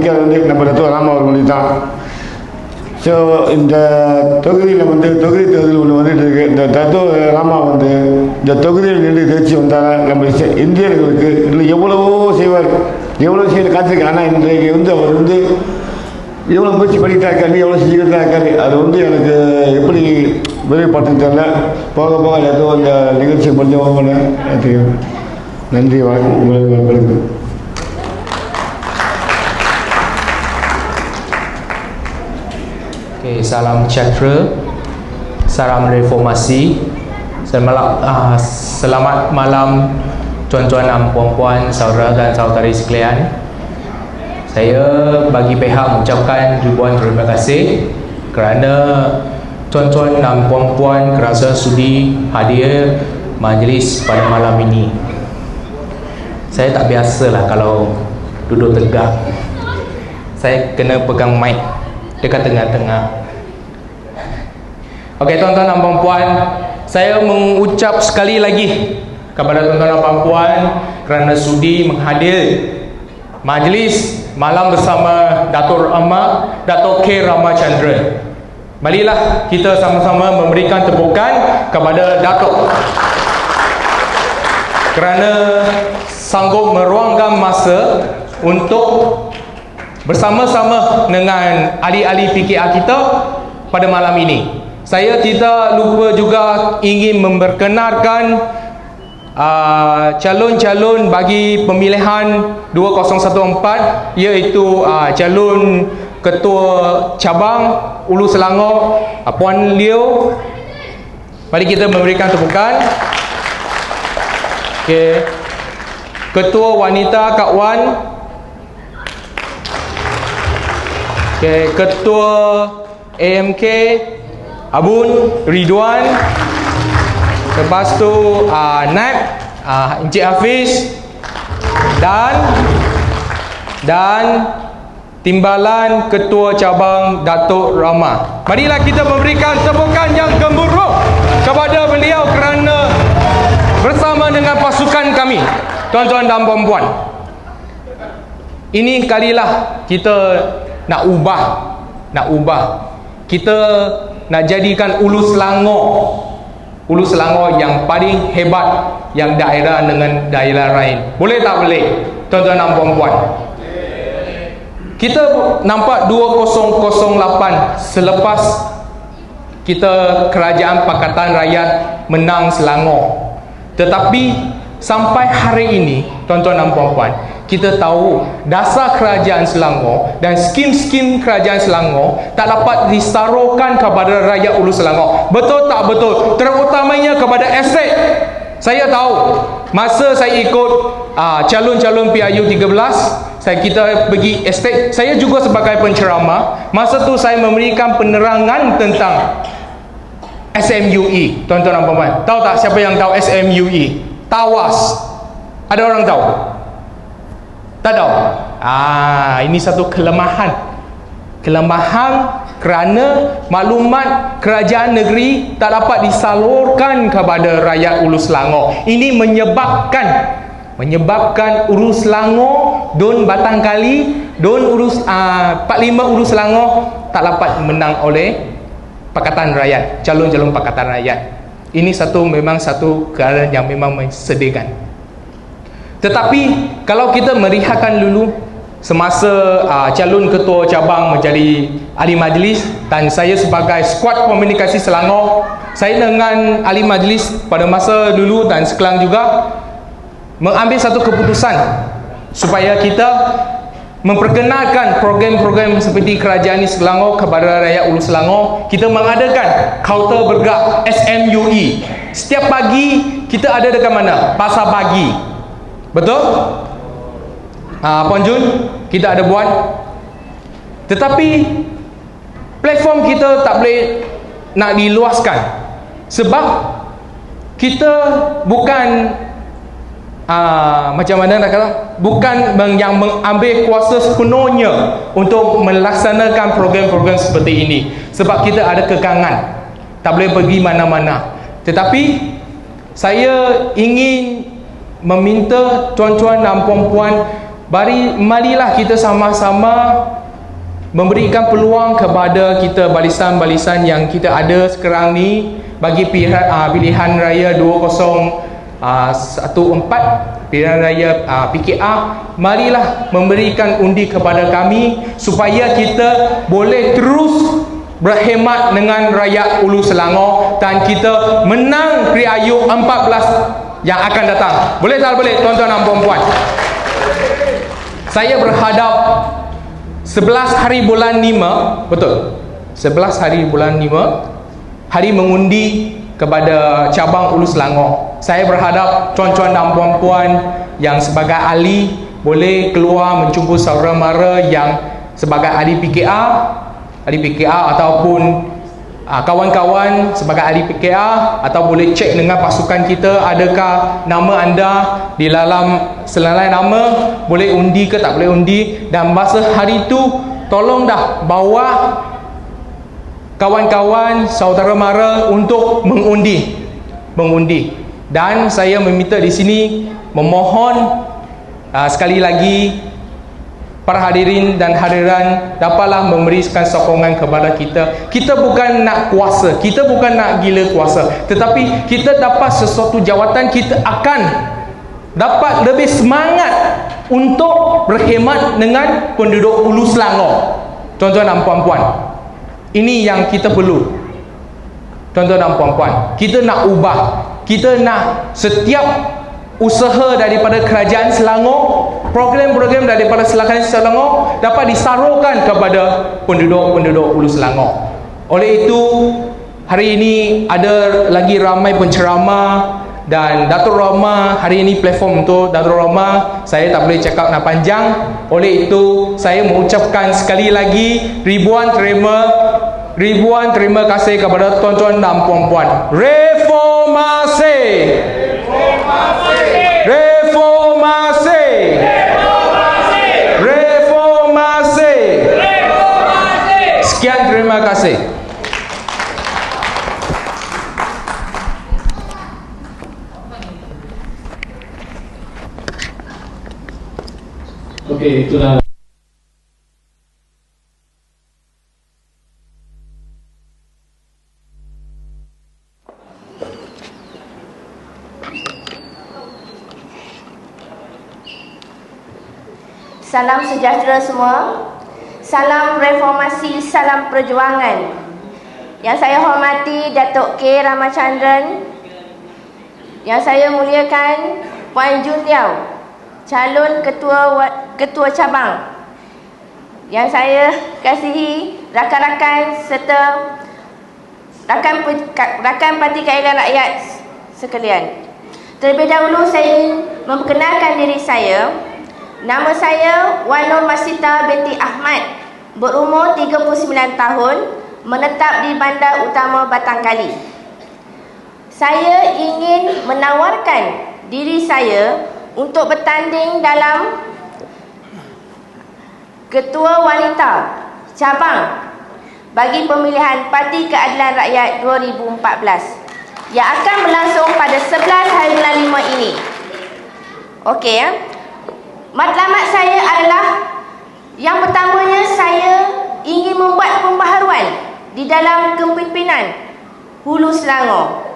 மதிக்க நம்ம Datuk Rama அவர்கள் தான். ஸோ இந்த தொகுதியில் தொகுதி தேர்தல் ஒன்று வந்துட்டு இருக்கு. இந்த Datuk Rama இந்த தொகுதியில் நின்று தேர்ச்சி வந்தால் நம்ம இந்தியர்களுக்கு இல்லை எவ்வளவோ செய்வார், எவ்வளோ செய்ய காத்திருக்காரு. ஆனால் இன்றைக்கு அவர் எவ்வளோ முயற்சி பண்ணிட்டா இருக்காரு, எவ்வளோ செஞ்சுக்கிட்டு தான் இருக்காரு. அது எனக்கு எப்படி விரைவுபடுத்த தெரியல. போக போக ஏதோ இந்த நிகழ்ச்சி முடிஞ்சவங்க நன்றி வணக்கம் உங்களுக்கு. Okay, salam sejahtera, salam reformasi. Selamat malam tuan-tuan dan puan-puan, saudara dan saudari sekalian. Saya bagi pihak mengucapkan ribuan terima kasih kerana tuan-tuan dan puan-puan kerana sudi hadir majlis pada malam ini. Saya tak biasalah kalau duduk tegak. Saya kena pegang mic dekat tengah-tengah. Okey, tuan-tuan dan puan-puan, saya mengucap sekali lagi kepada tuan-tuan dan puan-puan kerana sudi menghadir majlis malam bersama Datuk Rama, Datuk K. Ramachandran. Marilah kita sama-sama memberikan tepukan kepada Datuk kerana sanggup meruangkan masa untuk bersama-sama dengan ahli-ahli PKR kita pada malam ini. Saya tidak lupa juga ingin memperkenalkan calon-calon bagi pemilihan 2014, iaitu calon Ketua Cabang Ulu Selangor Puan Leo. Mari kita memberikan tepukan. Okey. Ketua Wanita Kak Wan. Okey, Ketua AMK Abun Ridwan. Lepas tu Naib Encik Hafiz dan Timbalan Ketua Cabang Datuk Rama. Marilah kita memberikan tepukan yang gemuruh kepada beliau kerana bersama dengan pasukan kami, tuan-tuan dan puan-puan, ini kalilah kita nak ubah. Kita nak jadikan Ulu Selangor yang paling hebat yang daerah dengan daerah lain. Boleh tak boleh, tuan-tuan dan puan-puan? Kita nampak 2008 selepas kita Kerajaan Pakatan Rakyat menang Selangor. Tetapi sampai hari ini, tuan-tuan dan puan-puan, kita tahu dasar Kerajaan Selangor dan skim-skim Kerajaan Selangor tak dapat disalurkan kepada rakyat Ulu Selangor. Betul tak betul? Terutamanya kepada estate. Saya tahu masa saya ikut calon-calon PRU 13, kita pergi estate, saya juga sebagai penceramah. Masa tu saya memberikan penerangan tentang SMUE. Tuan-tuan dan puan-puan, tahu tak siapa yang tahu SMUE? Tawas. Ada orang tahu? Tak tahu? Ini satu kelemahan kerana maklumat kerajaan negeri tak dapat disalurkan kepada rakyat Ulu Selangor. Ini menyebabkan Ulu Selangor, Dun Batangkali, Dun 45 Ulu Selangor tak dapat menang oleh Pakatan Rakyat, calon-calon Pakatan Rakyat. Ini memang satu keadaan yang memang menyedihkan. Tetapi kalau kita melihatkan dulu semasa calon ketua cabang menjadi ahli majlis dan saya sebagai skuad komunikasi Selangor, saya dengan ahli majlis pada masa dulu dan sekarang juga mengambil satu keputusan supaya kita memperkenalkan program-program seperti Kerajaan Selangor kepada rakyat Ulu Selangor. Kita mengadakan counter bergerak SMUE. Setiap pagi kita ada dekat mana? Pasar pagi. Betul? Puan Jun, kita ada buat. Tetapi platform kita tak boleh nak diluaskan sebab kita bukan macam mana nak kata, bukan yang mengambil kuasa sepenuhnya untuk melaksanakan program-program seperti ini, sebab kita ada kekangan, tak boleh pergi mana-mana. Tetapi saya ingin meminta tuan-tuan dan puan-puan marilah kita sama-sama memberikan peluang kepada kita barisan-barisan yang kita ada sekarang ni bagi pilihan raya 2014, pilihan raya PKR. Marilah memberikan undi kepada kami supaya kita boleh terus berkhidmat dengan rakyat Ulu Selangor dan kita menang Priayuk 14 yang akan datang. Boleh tak boleh, tuan-tuan dan puan-puan? Saya berhadap 11 hari bulan 5, betul, 11 hari bulan 5, hari mengundi kepada cabang Ulu Selangor. Saya berhadap tuan-tuan dan puan-puan yang sebagai ahli boleh keluar menjumpa saudara mara yang sebagai ahli PKR ataupun kawan-kawan sebagai ahli PKR, atau boleh cek dengan pasukan kita adakah nama anda di dalam selalai nama, boleh undi ke tak boleh undi. Dan masa hari itu tolong dah bawa kawan-kawan saudara mara untuk mengundi. Dan saya meminta di sini memohon sekali lagi para hadirin dan hadiran dapatlah memberikan sokongan kepada kita. Kita bukan nak kuasa, kita bukan nak gila kuasa, tetapi kita dapat sesuatu jawatan, kita akan dapat lebih semangat untuk berkhidmat dengan penduduk Ulu Selangor. Tuan-tuan dan puan-puan, ini yang kita perlu. Tuan-tuan dan puan-puan, kita nak ubah, kita nak setiap usaha daripada kerajaan Selangor, program-program daripada kerajaan Selangor dapat disalurkan kepada penduduk-penduduk Ulu Selangor. Oleh itu, hari ini ada lagi ramai penceramah dan Datuk Rama hari ini platform untuk Datuk Rama. Saya tak boleh cakap nak panjang. Oleh itu, saya mengucapkan sekali lagi ribuan terima kasih kepada tuan-tuan dan puan-puan. Reformasi! Reformasi! Reformasi! Sekian, terima kasih. Okey, itulah. Salam sejahtera semua. Salam reformasi, salam perjuangan. Yang saya hormati Datuk K. Ramachandran, yang saya muliakan Puan Jun Liao, calon ketua cabang. Yang saya kasihi rakan-rakan serta rakan Parti Keadilan Rakyat sekalian. Terlebih dahulu saya ingin memperkenalkan diri saya. Nama saya Wan Nur Masita binti Ahmad, berumur 39 tahun, menetap di Bandar Utama Batangkali. Saya ingin menawarkan diri saya untuk bertanding dalam Ketua Wanita Cabang bagi pemilihan Parti Keadilan Rakyat 2014 yang akan berlangsung pada 11 hari bulan 5 ini. Okey ya. Matlamat saya adalah, yang pertamanya, saya ingin membuat pembaharuan di dalam kepimpinan Hulu Selangor,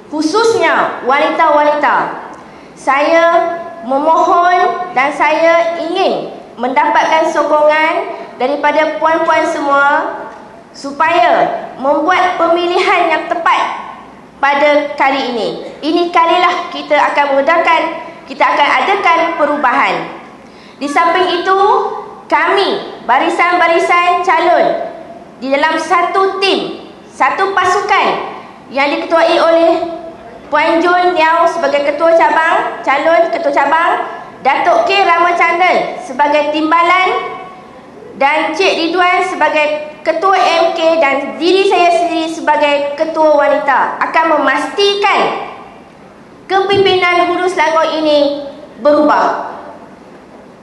khususnya wanita-wanita. Saya memohon dan saya ingin mendapatkan sokongan daripada puan-puan semua supaya membuat pemilihan yang tepat pada kali ini. Ini kalilah kita akan adakan perubahan. Di samping itu, kami barisan-barisan calon di dalam satu tim, satu pasukan yang diketuai oleh Puan Jun Liao sebagai ketua cabang, calon ketua cabang, Datuk K. Ramachandran sebagai timbalan, dan Cik Ridwan sebagai ketua MK, dan diri saya sendiri sebagai ketua wanita akan memastikan kepimpinan Hulu Selangor ini berubah.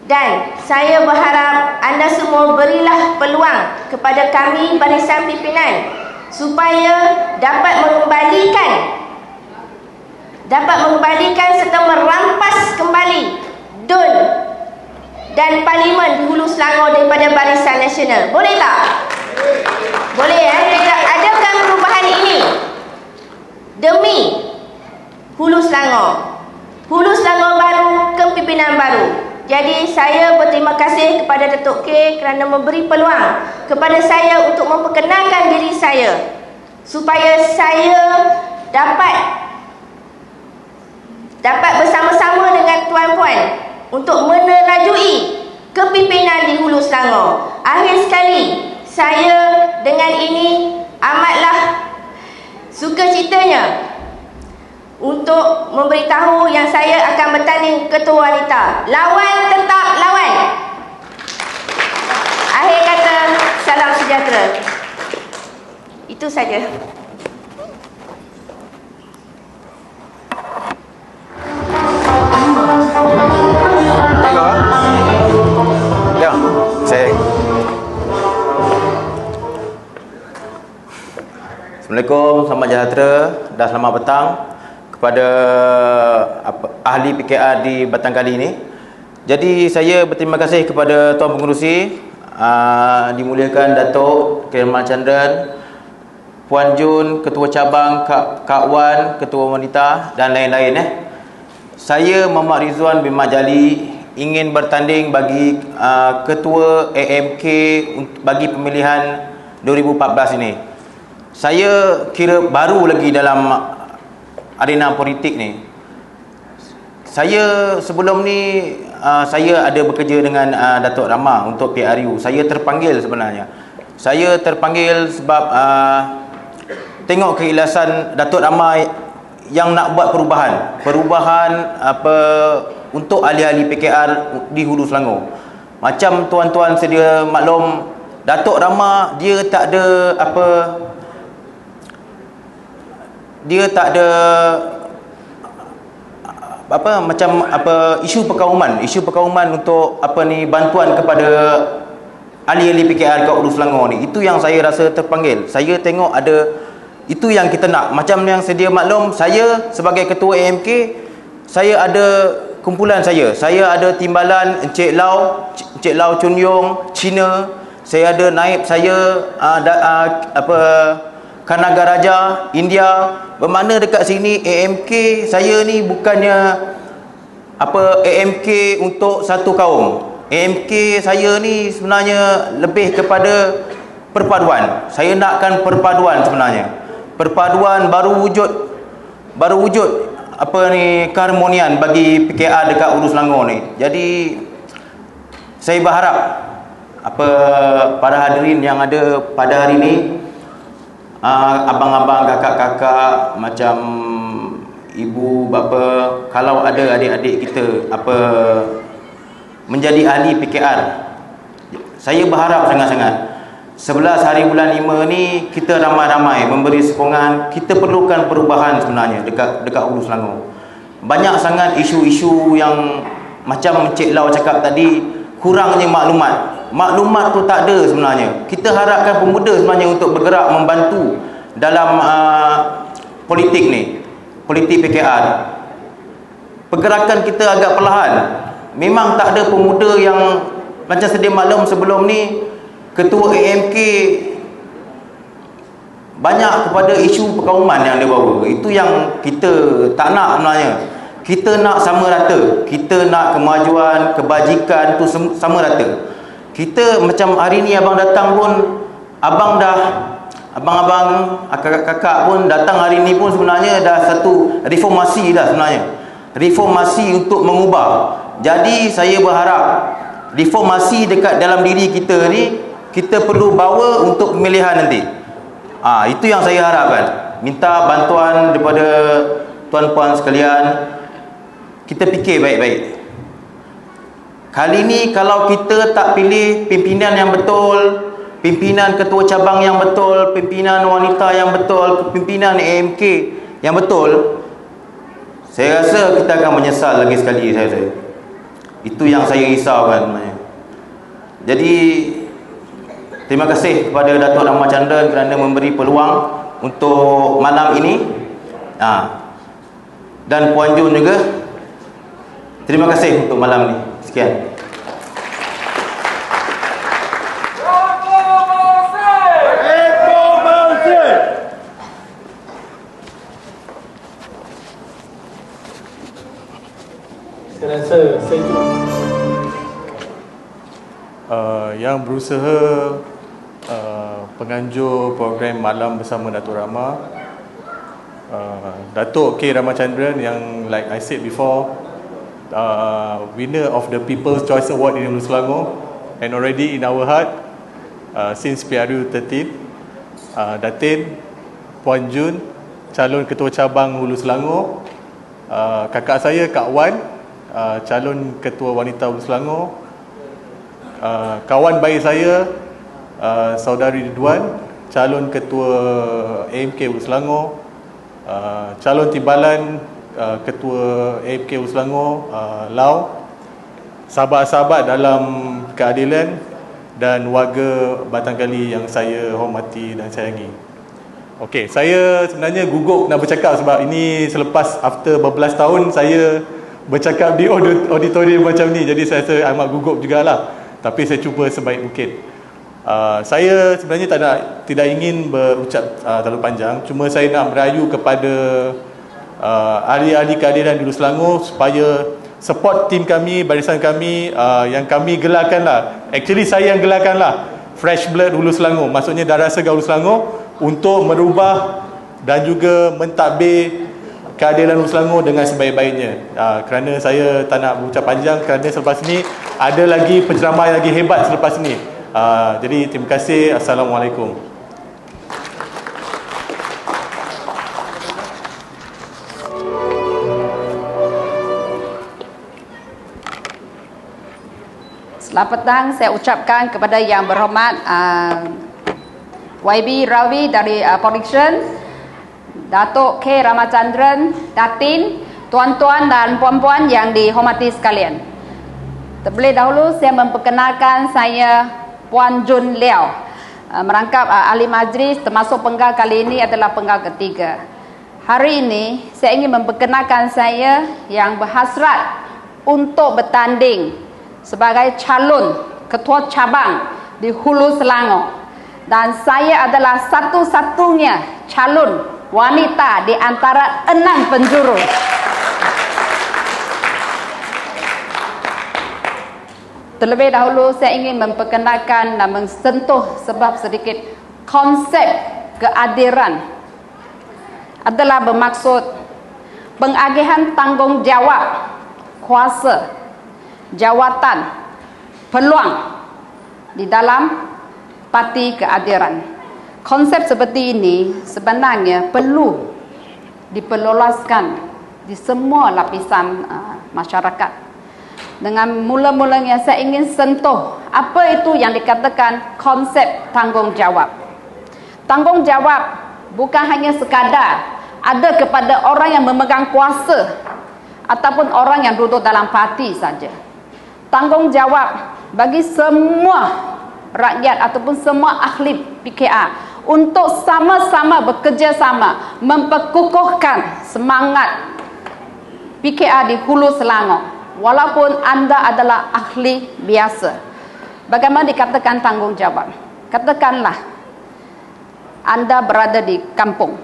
Dan saya berharap anda semua berilah peluang kepada kami barisan pimpinan supaya dapat mengembalikan serta merampas kembali DUN dan Parlimen di Hulu Selangor daripada Barisan Nasional. Boleh tak? Boleh kita adakan perubahan ini demi Hulu Selangor. Hulu Selangor baru, kepimpinan baru. Jadi saya berterima kasih kepada Datuk K kerana memberi peluang kepada saya untuk memperkenalkan diri saya supaya saya dapat bersama-sama dengan tuan-puan untuk menerajui kepimpinan di Hulu Selangor. Akhir sekali, saya dengan ini amatlah sukacitanya untuk memberitahu yang saya akan bertanding ketua wanita. Lawan tetap lawan. Akhir kata, salam sejahtera. Itu saja. Ya, Assalamualaikum, selamat sejahtera dan selamat petang kepada ahli PKR di Batang Kali ini. Jadi saya berterima kasih kepada Tuan Pengerusi, dimuliakan Datuk K. Ramachandran, Puan Jun, Ketua Cabang, Kak Wan, Ketua Wanita dan lain-lain. Saya Muhammad Rizwan bin Mat Jali ingin bertanding bagi Ketua AMK bagi pemilihan 2014 ini. Saya kira baru lagi dalam arena politik ni. Saya sebelum ni saya ada bekerja dengan Datuk Rama untuk PRU. Saya terpanggil sebenarnya. Saya terpanggil sebab tengok keikhlasan Datuk Rama yang nak buat perubahan untuk ahli-ahli PKR di Hulu Selangor. Macam tuan-tuan sedia maklum, Datuk Rama dia tak ada isu perkauman untuk bantuan kepada ahli-ahli PKR kat Hulu Selangor ni. Itu yang saya rasa terpanggil. Saya tengok ada itu yang kita nak. Macam yang sedia maklum, saya sebagai ketua AMK, saya ada kumpulan saya ada timbalan Encik Lau Chun Yong, Cina. Saya ada naib saya Kanagaraja, India. Bermakna dekat sini AMK saya ni bukannya AMK untuk satu kaum. AMK saya ni sebenarnya lebih kepada perpaduan. Saya nakkan perpaduan sebenarnya. Perpaduan baru wujud keharmonian bagi PKR dekat Hulu Selangor ni. Jadi saya berharap para hadirin yang ada pada hari ni, abang-abang, kakak-kakak, macam ibu bapa, kalau ada adik-adik kita menjadi ahli PKR, saya berharap sangat-sangat 11 hari bulan 5 ni kita ramai-ramai memberi sokongan. Kita perlukan perubahan sebenarnya dekat Hulu Selangor. Banyak sangat isu-isu yang macam Encik Lau cakap tadi, kurangnya maklumat tu tak ada sebenarnya. Kita harapkan pemuda sebenarnya untuk bergerak membantu dalam politik ni, politik PKR. Pergerakan kita agak perlahan. Memang tak ada pemuda yang macam sedia maklum sebelum ni Ketua AMK banyak kepada isu perkauman yang dia bawa. Itu yang kita tak nak sebenarnya. Kita nak sama rata. Kita nak kemajuan, kebajikan tu sama rata. Kita macam hari ni abang datang pun, abang-abang, kakak-kakak pun datang hari ni pun sebenarnya dah satu reformasi dah sebenarnya. Reformasi untuk mengubah. Jadi saya berharap reformasi dekat dalam diri kita ni kita perlu bawa untuk pemilihan nanti. Itu yang saya harapkan. Minta bantuan daripada tuan-puan sekalian. Kita fikir baik-baik. Kali ni kalau kita tak pilih pimpinan yang betul, pimpinan ketua cabang yang betul, pimpinan wanita yang betul, pimpinan AMK yang betul, saya rasa kita akan menyesal lagi sekali. Itu yang saya risaukan. Jadi terima kasih kepada Datuk Ramachandran kerana memberi peluang untuk malam ini. Dan Puan Jun juga. Terima kasih untuk malam ni. Sekian. Saya rasa saya yang berusaha penganjur program Malam Bersama Datuk Rama, Datuk K. Ramachandran, yang like I said before, winner of the People's Choice Award in Hulu Selangor, and already in our heart since PRU 13, Datin Puan Jun, calon Ketua Cabang Hulu Selangor, kakak saya Kak Wan, calon Ketua Wanita Hulu Selangor, kawan baik saya Saudari Ridwan, calon Ketua AMK Hulu Selangor, calon timbalan Ketua AMK Hulu Selangor, Lau, sahabat-sahabat dalam keadilan dan warga Batang Kali yang saya hormati dan sayangi. Okey, saya sebenarnya gugup nak bercakap sebab ini selepas after berbelas tahun saya bercakap di auditorium macam ni, jadi saya rasa amat gugup jugalah. Tapi saya cuba sebaik mungkin. Saya sebenarnya tidak ingin berucap terlalu panjang. Cuma saya nak merayu kepada ahli-ahli keadilan di Hulu Selangor supaya support tim kami, barisan kami yang kami gelarkan lah. Actually saya yang gelarkan lah, Fresh Blood Hulu Selangor. Maksudnya darah segar Hulu Selangor, untuk merubah dan juga mentadbir keadilan Hulu Selangor dengan sebaik-baiknya. Kerana saya tak nak berucap panjang, kerana selepas ni ada lagi penceramah yang lagi hebat selepas ni. Jadi terima kasih. Assalamualaikum. Selamat petang, saya ucapkan kepada yang berhormat YB Rawi dari Production, Datuk K. Ramachandran, Datin, tuan-tuan dan puan-puan yang dihormati sekalian. Terlebih dahulu saya memperkenalkan saya Puan Jun Liao, merangkap ahli majlis termasuk penggal kali ini adalah penggal ketiga. Hari ini saya ingin memperkenalkan saya yang berhasrat untuk bertanding sebagai calon ketua cabang di Hulu Selangor, dan saya adalah satu-satunya calon wanita di antara 6 penjuru. Terlebih dahulu saya ingin memperkenalkan dan mensentuh sebab sedikit konsep keadilan adalah bermaksud pengagihan tanggungjawab, kuasa, jawatan, peluang di dalam parti keadilan. Konsep seperti ini sebenarnya perlu diperluaskan di semua lapisan masyarakat. Dengan mula-mulanya saya ingin sentuh apa itu yang dikatakan konsep tanggungjawab. Tanggungjawab bukan hanya sekadar ada kepada orang yang memegang kuasa ataupun orang yang duduk dalam parti saja. Tanggungjawab bagi semua rakyat ataupun semua ahli PKR untuk sama-sama bekerjasama memperkukuhkan semangat PKR di Hulu Selangor. Walaupun anda adalah ahli biasa, bagaimana dikatakan tanggungjawab? Katakanlah anda berada di kampung,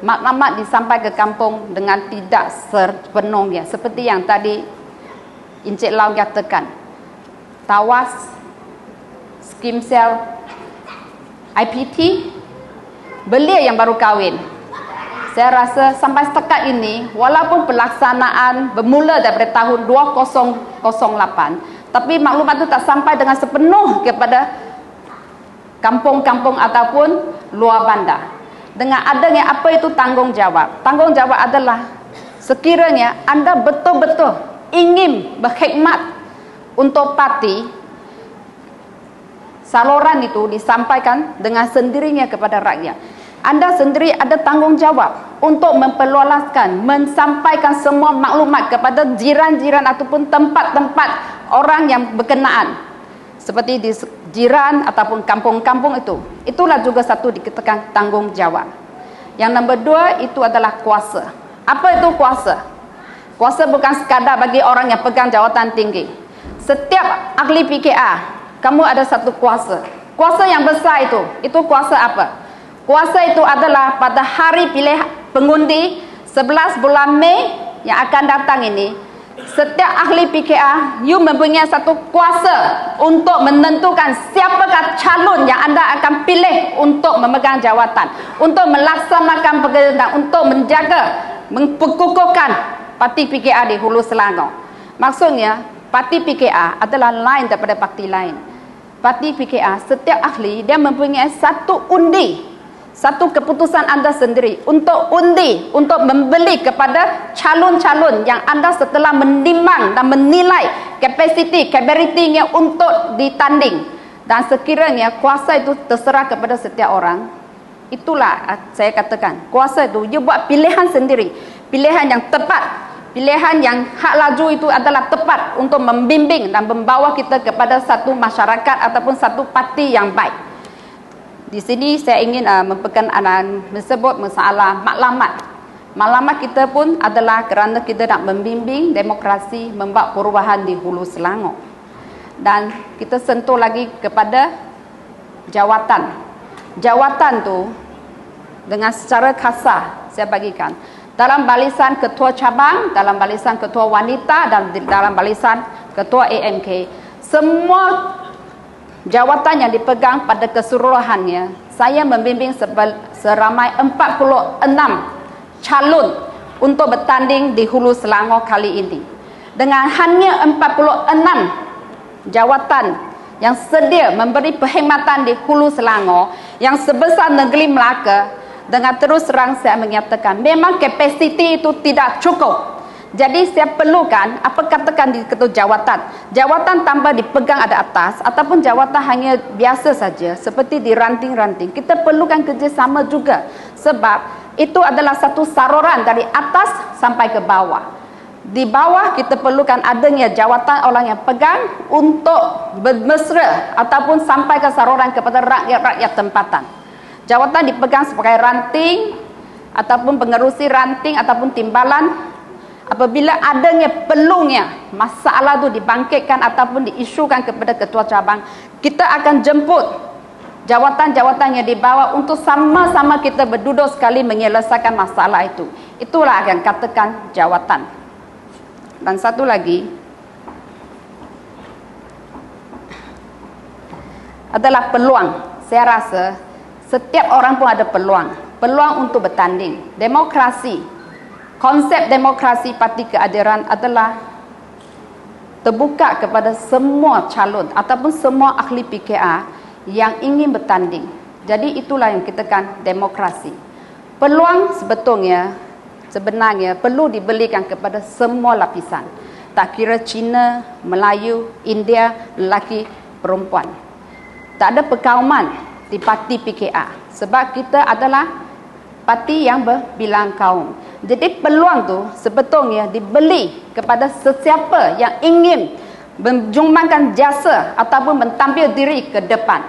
maklumat disampaikan ke kampung dengan tidak sepenuhnya seperti yang tadi Encik Lau katakan. Tawas, skim sel, IPT, belia yang baru kahwin. Saya rasa sampai setakat ini, walaupun pelaksanaan bermula daripada tahun 2008, tapi maklumat itu tak sampai dengan sepenuh kepada kampung-kampung ataupun luar bandar. Dengan adanya apa itu tanggungjawab? Tanggungjawab adalah sekiranya anda betul-betul ingin berkhidmat untuk parti, saluran itu disampaikan dengan sendirinya kepada rakyat. Anda sendiri ada tanggungjawab untuk memperluaskan, mensampaikan semua maklumat kepada jiran-jiran ataupun tempat-tempat orang yang berkenaan, seperti di jiran ataupun kampung-kampung itu. Itulah juga satu dikatakan tanggungjawab. Yang nombor 2 itu adalah kuasa. Apa itu kuasa? Kuasa bukan sekadar bagi orang yang pegang jawatan tinggi. Setiap ahli PKR, kamu ada satu kuasa. Kuasa yang besar itu kuasa apa? Kuasa itu adalah pada hari pilih pengundi 11 bulan Mei yang akan datang ini, setiap ahli PKR, you mempunyai satu kuasa untuk menentukan siapakah calon yang anda akan pilih untuk memegang jawatan, untuk melaksanakan pekerjaan, untuk menjaga, memperkukuhkan parti PKR di Hulu Selangor. Maksudnya, parti PKR adalah lain daripada parti lain. Parti PKR, setiap ahli, dia mempunyai satu undi, satu keputusan anda sendiri untuk undi, untuk membeli kepada calon-calon yang anda setelah menimbang dan menilai capability-nya untuk ditanding. Dan sekiranya kuasa itu terserah kepada setiap orang, itulah saya katakan, kuasa itu, you buat pilihan sendiri, pilihan yang tepat. Pilihan yang hak laju itu adalah tepat untuk membimbing dan membawa kita kepada satu masyarakat ataupun satu parti yang baik. Di sini saya ingin menyebut masalah maklumat. Maklumat kita pun adalah kerana kita nak membimbing demokrasi, membuat perubahan di Hulu Selangor. Dan kita sentuh lagi kepada jawatan. Jawatan tu dengan secara kasar saya bagikan. Dalam barisan ketua cabang, dalam barisan ketua wanita dan dalam barisan ketua AMK, semua jawatan yang dipegang pada keseluruhannya, saya membimbing seramai 46 calon untuk bertanding di Hulu Selangor kali ini. Dengan hanya 46 jawatan yang sedia memberi perkhidmatan di Hulu Selangor yang sebesar negeri Melaka, dengan terus terang saya menyatakan memang kapasiti itu tidak cukup. Jadi saya perlukan apa katakan di ketua jawatan. Jawatan tanpa dipegang ada atas ataupun jawatan hanya biasa saja seperti di ranting-ranting. Kita perlukan kerjasama juga sebab itu adalah satu saluran dari atas sampai ke bawah. Di bawah kita perlukan adanya jawatan orang yang pegang untuk bermesra ataupun sampai ke saluran kepada rakyat-rakyat tempatan. Jawatan dipegang sebagai ranting ataupun pengerusi ranting ataupun timbalan. Apabila adanya peluangnya masalah itu dibangkitkan ataupun diisukan kepada ketua cabang, kita akan jemput jawatan-jawatan yang dibawa untuk sama-sama kita berduduk sekali menyelesaikan masalah itu. Itulah akan katakan jawatan. Dan satu lagi adalah peluang. Saya rasa setiap orang pun ada peluang. Peluang untuk bertanding. Demokrasi, konsep demokrasi parti keadilan adalah terbuka kepada semua calon ataupun semua ahli PKR yang ingin bertanding. Jadi itulah yang kita katakan demokrasi. Peluang sebenarnya perlu diberikan kepada semua lapisan. Tak kira Cina, Melayu, India, lelaki, perempuan. Tak ada perkauman di parti PKR sebab kita adalah parti yang berbilang kaum. Jadi peluang tu sebetulnya dibeli kepada sesiapa yang ingin menjumbangkan jasa ataupun mentampil diri ke depan.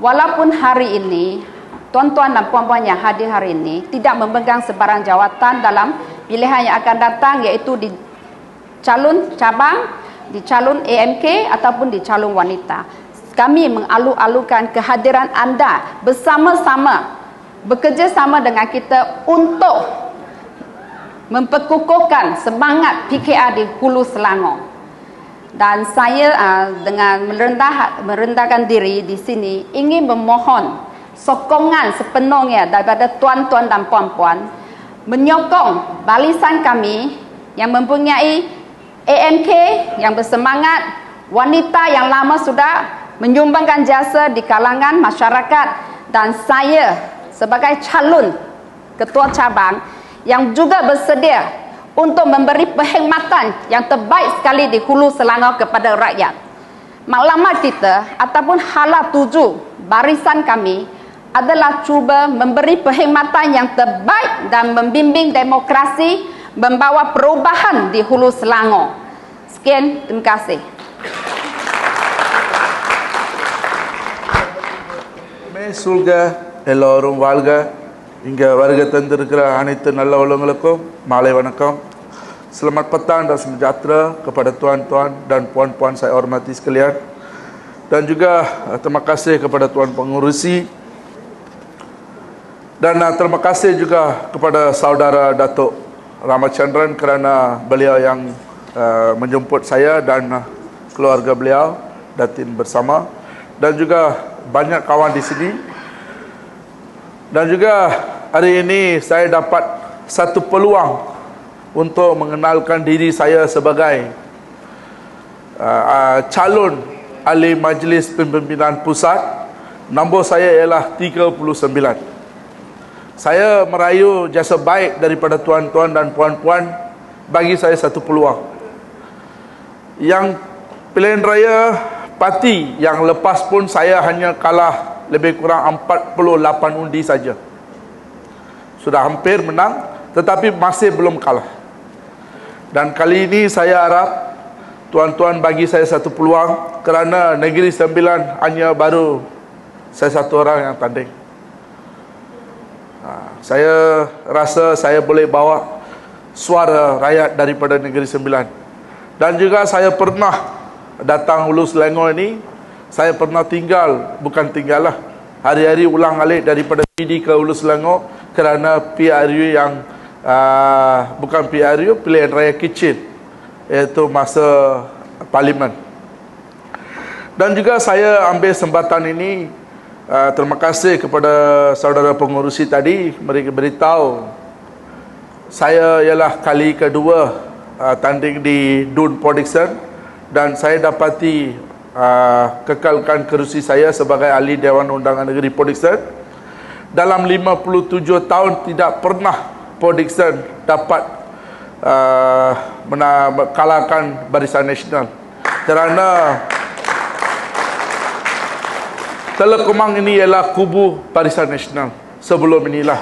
Walaupun hari ini tuan-tuan dan puan-puan yang hadir hari ini tidak memegang sebarang jawatan dalam pilihan yang akan datang, iaitu di calon cabang, di calon AMK ataupun di calon wanita. Kami mengalu-alukan kehadiran anda bersama-sama, bekerjasama dengan kita untuk memperkukuhkan semangat PKR di Hulu Selangor. Dan saya dengan merendahkan diri di sini ingin memohon sokongan sepenuhnya daripada tuan-tuan dan puan-puan menyokong barisan kami yang mempunyai AMK yang bersemangat, wanita yang lama sudah menyumbangkan jasa di kalangan masyarakat, dan saya sebagai calon ketua cabang yang juga bersedia untuk memberi perkhidmatan yang terbaik sekali di Hulu Selangor kepada rakyat. Maklumat kita ataupun hala tuju barisan kami adalah cuba memberi perkhidmatan yang terbaik dan membimbing demokrasi, membawa perubahan di Hulu Selangor. Sekian, terima kasih. சூழ்க எல்லோரும் வாழ்க. இங்கே வருகை தந்திருக்கிற அனைத்து நல்ல உள்ளங்களுக்கும் மாலை வணக்கம். Selamat petang dan sejahtera kepada tuan-tuan dan puan-puan saya hormati sekalian. Dan juga terima kasih kepada tuan pengurusi. Dan terima kasih juga kepada saudara Datuk Ramachandran kerana beliau yang menjemput saya dan keluarga beliau, Datin bersama. Dan juga banyak kawan di sini. Dan juga hari ini saya dapat satu peluang untuk mengenalkan diri saya sebagai calon ahli Majlis Pimpinan Pusat. Nombor saya ialah 39. Saya merayu jasa baik daripada tuan-tuan dan puan-puan bagi saya satu peluang. Yang pilihan raya parti yang lepas pun saya hanya kalah lebih kurang 48 undi saja. Sudah hampir menang tetapi masih belum kalah. Dan kali ini saya harap tuan-tuan bagi saya satu peluang kerana Negeri Sembilan hanya baru saya satu orang yang tanding. Saya rasa saya boleh bawa suara rakyat daripada Negeri Sembilan. Dan juga saya pernah datang Hulu Selangor ini, saya pernah tinggal, bukan tinggal lah, hari-hari ulang-alik daripada PD ke Hulu Selangor kerana PRU yang bukan PRU, pilihan raya kecil, iaitu masa parlimen. Dan juga saya ambil kesempatan ini, terima kasih kepada saudara pengurusi tadi, mereka beritahu saya ialah kali kedua tanding di Dun Podikson dan saya dapati kekalkan kerusi saya sebagai ahli Dewan Undangan Negeri Podikson. Dalam 57 tahun tidak pernah Podikson dapat kalahkan Barisan Nasional kerana Teluk Kumang ini ialah kubu Barisan Nasional sebelum inilah.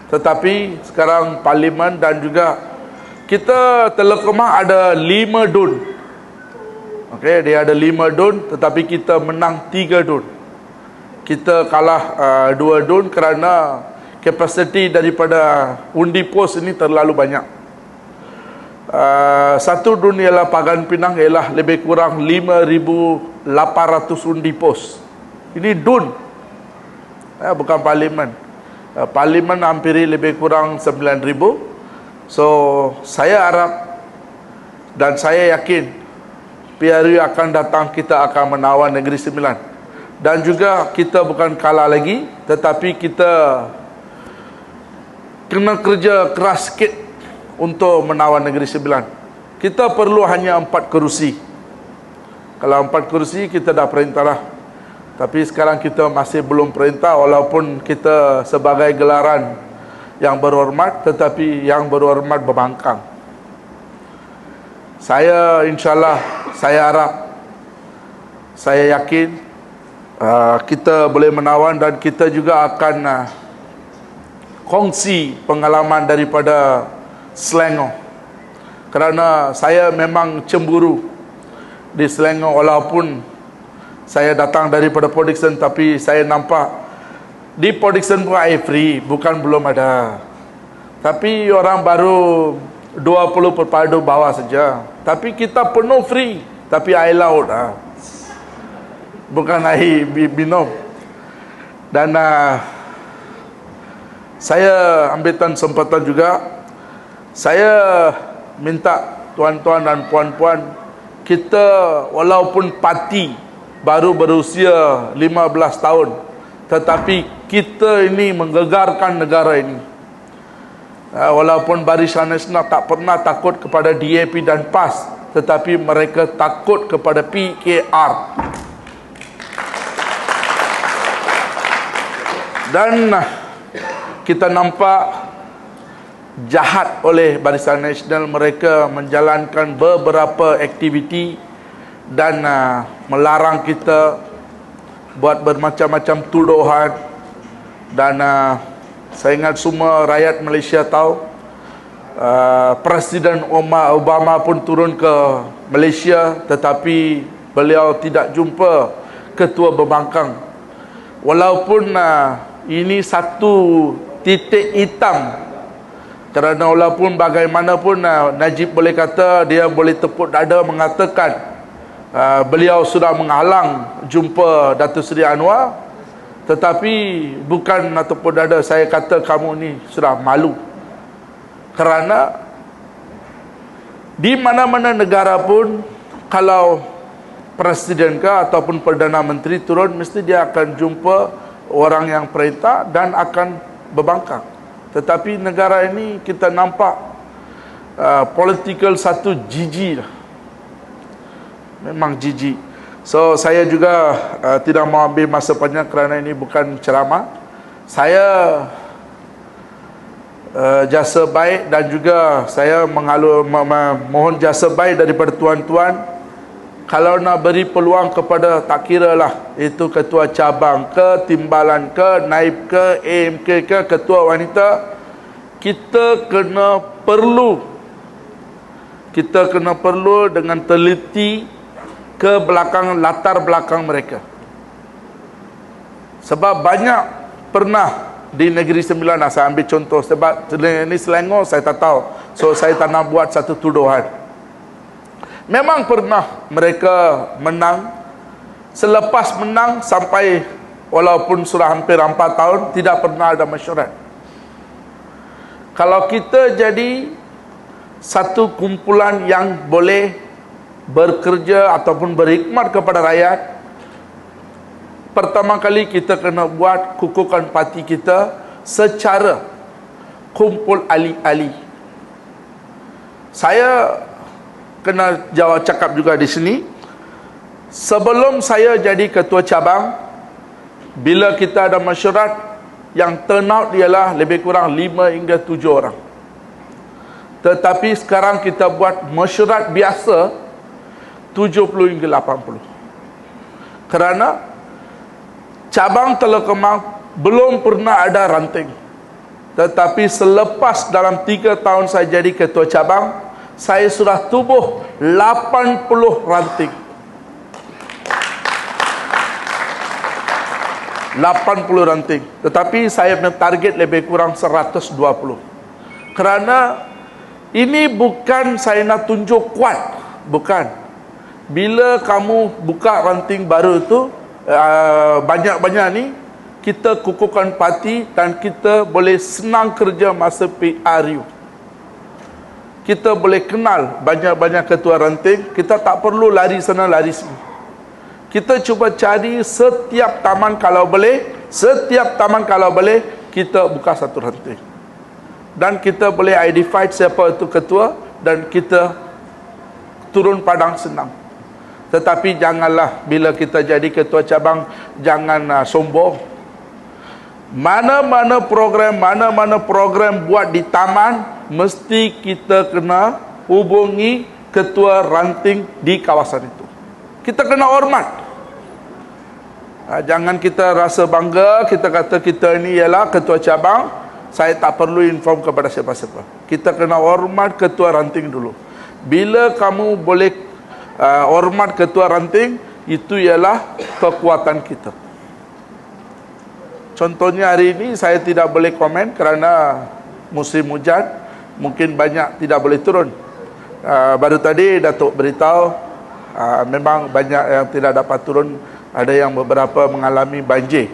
Tetapi sekarang parlimen dan juga kita Teluk Kumang ada 5 dun. Okey, dia ada 5 dun tetapi kita menang 3 dun. Kita kalah 2 dun kerana kapasiti daripada undi pos ini terlalu banyak. Satu dun ialah Pagan Pinang ialah lebih kurang 5,800 undi pos. Ini dun, bukan parlimen. Parlimen hampir lebih kurang 9,000. So saya harap dan saya yakin PRU akan datang, kita akan menawan Negeri Sembilan. Dan juga kita bukan kalah lagi, tetapi kita kena kerja keras sikit untuk menawan Negeri Sembilan. Kita perlu hanya 4 kerusi. Kalau 4 kerusi kita dah perintah lah. Tapi sekarang kita masih belum perintah walaupun kita sebagai gelaran yang berhormat, tetapi yang berhormat berbangkang. Saya insyaAllah, saya harap, saya yakin kita boleh menawan dan kita juga akan kongsi pengalaman daripada Selangor. Kerana saya memang cemburu di Selangor walaupun saya datang daripada Podikson, tapi saya nampak di Podikson pun air free, bukan belum ada. Tapi orang baru 20 perpadu bawah saja. Tapi kita penuh free, tapi air laut bukan air minum. Dan saya ambil kesempatan juga, saya minta tuan-tuan dan puan-puan, kita walaupun parti baru berusia 15 tahun, tetapi kita ini menggegarkan negara ini. Walaupun Barisan Nasional tak pernah takut kepada DAP dan PAS, tetapi mereka takut kepada PKR. Dan kita nampak jahat oleh Barisan Nasional, mereka menjalankan beberapa aktiviti dan melarang kita buat bermacam-macam tuduhan. Dan saya ingat semua rakyat Malaysia tahu, Presiden Obama pun turun ke Malaysia, tetapi beliau tidak jumpa ketua pembangkang. Walaupun ini satu titik hitam Kerana walaupun bagaimanapun Najib boleh kata, dia boleh tepuk dada mengatakan beliau sudah menghalang jumpa Datuk Seri Anwar, tetapi bukan tepuk dada, saya kata kamu ni sudah malu. Kerana di mana-mana negara pun, kalau presiden ke ataupun Perdana Menteri turun, mesti dia akan jumpa orang yang perintah dan akan berbangkang. Tetapi negara ini kita nampak political satu jijik lah. Memang jijik. So saya juga tidak mau ambil masa panjang kerana ini bukan ceramah. Saya jasa baik dan juga saya mohon jasa baik daripada tuan-tuan, kalau nak beri peluang kepada, tak kira lah itu ketua cabang ke, timbalan ke, naib ke, AMK ke, ketua wanita, kita kena perlu dengan teliti ke belakang, latar belakang mereka. Sebab banyak pernah di Negeri Sembilan, saya ambil contoh, sebab ini Selangor saya tak tahu, so saya tak nak buat satu tuduhan. Memang pernah mereka menang, selepas menang sampai walaupun sudah hampir 4 tahun tidak pernah ada mesyuarat. Kalau kita jadi satu kumpulan yang boleh bekerja ataupun berkhidmat kepada rakyat, pertama kali kita kena buat kukukan parti kita secara kumpul ahli-ahli. Saya kena jawab cakap juga di sini, sebelum saya jadi ketua cabang, bila kita ada mesyuarat, yang turn out ialah lebih kurang 5 hingga 7 orang. Tetapi sekarang kita buat mesyuarat biasa 70 hingga 80. Kerana cabang Teluk Kemang belum pernah ada ranting. Tetapi selepas dalam 3 tahun saya jadi ketua cabang, saya sudah tubuh 80 ranting. 80 ranting. Tetapi saya punya target lebih kurang 120. Kerana ini bukan saya nak tunjuk kuat, bukan. Bila kamu buka ranting baru tu, banyak-banyak ni, kita kukuhkan parti dan kita boleh senang kerja masa PRU. Kita boleh kenal banyak-banyak ketua ranting, kita tak perlu lari sana lari sini. Kita cuba cari setiap taman kalau boleh, kita buka satu ranting. Dan kita boleh identify siapa itu ketua dan kita turun padang senang. Tetapi janganlah bila kita jadi ketua cabang, jangan sombong. Mana-mana program buat di taman, mesti kita kena hubungi ketua ranting di kawasan itu. Kita kena hormat. Jangan kita rasa bangga, kita kata kita ini ialah ketua cabang, saya tak perlu inform kepada siapa-siapa. Kita kena hormat ketua ranting dulu. Bila kamu boleh hormat ketua ranting, itu ialah kekuatan kita. Contohnya hari ini saya tidak boleh komen kerana musim hujan, mungkin banyak tidak boleh turun. Baru tadi Datuk beritahu, memang banyak yang tidak dapat turun, ada yang beberapa mengalami banjir.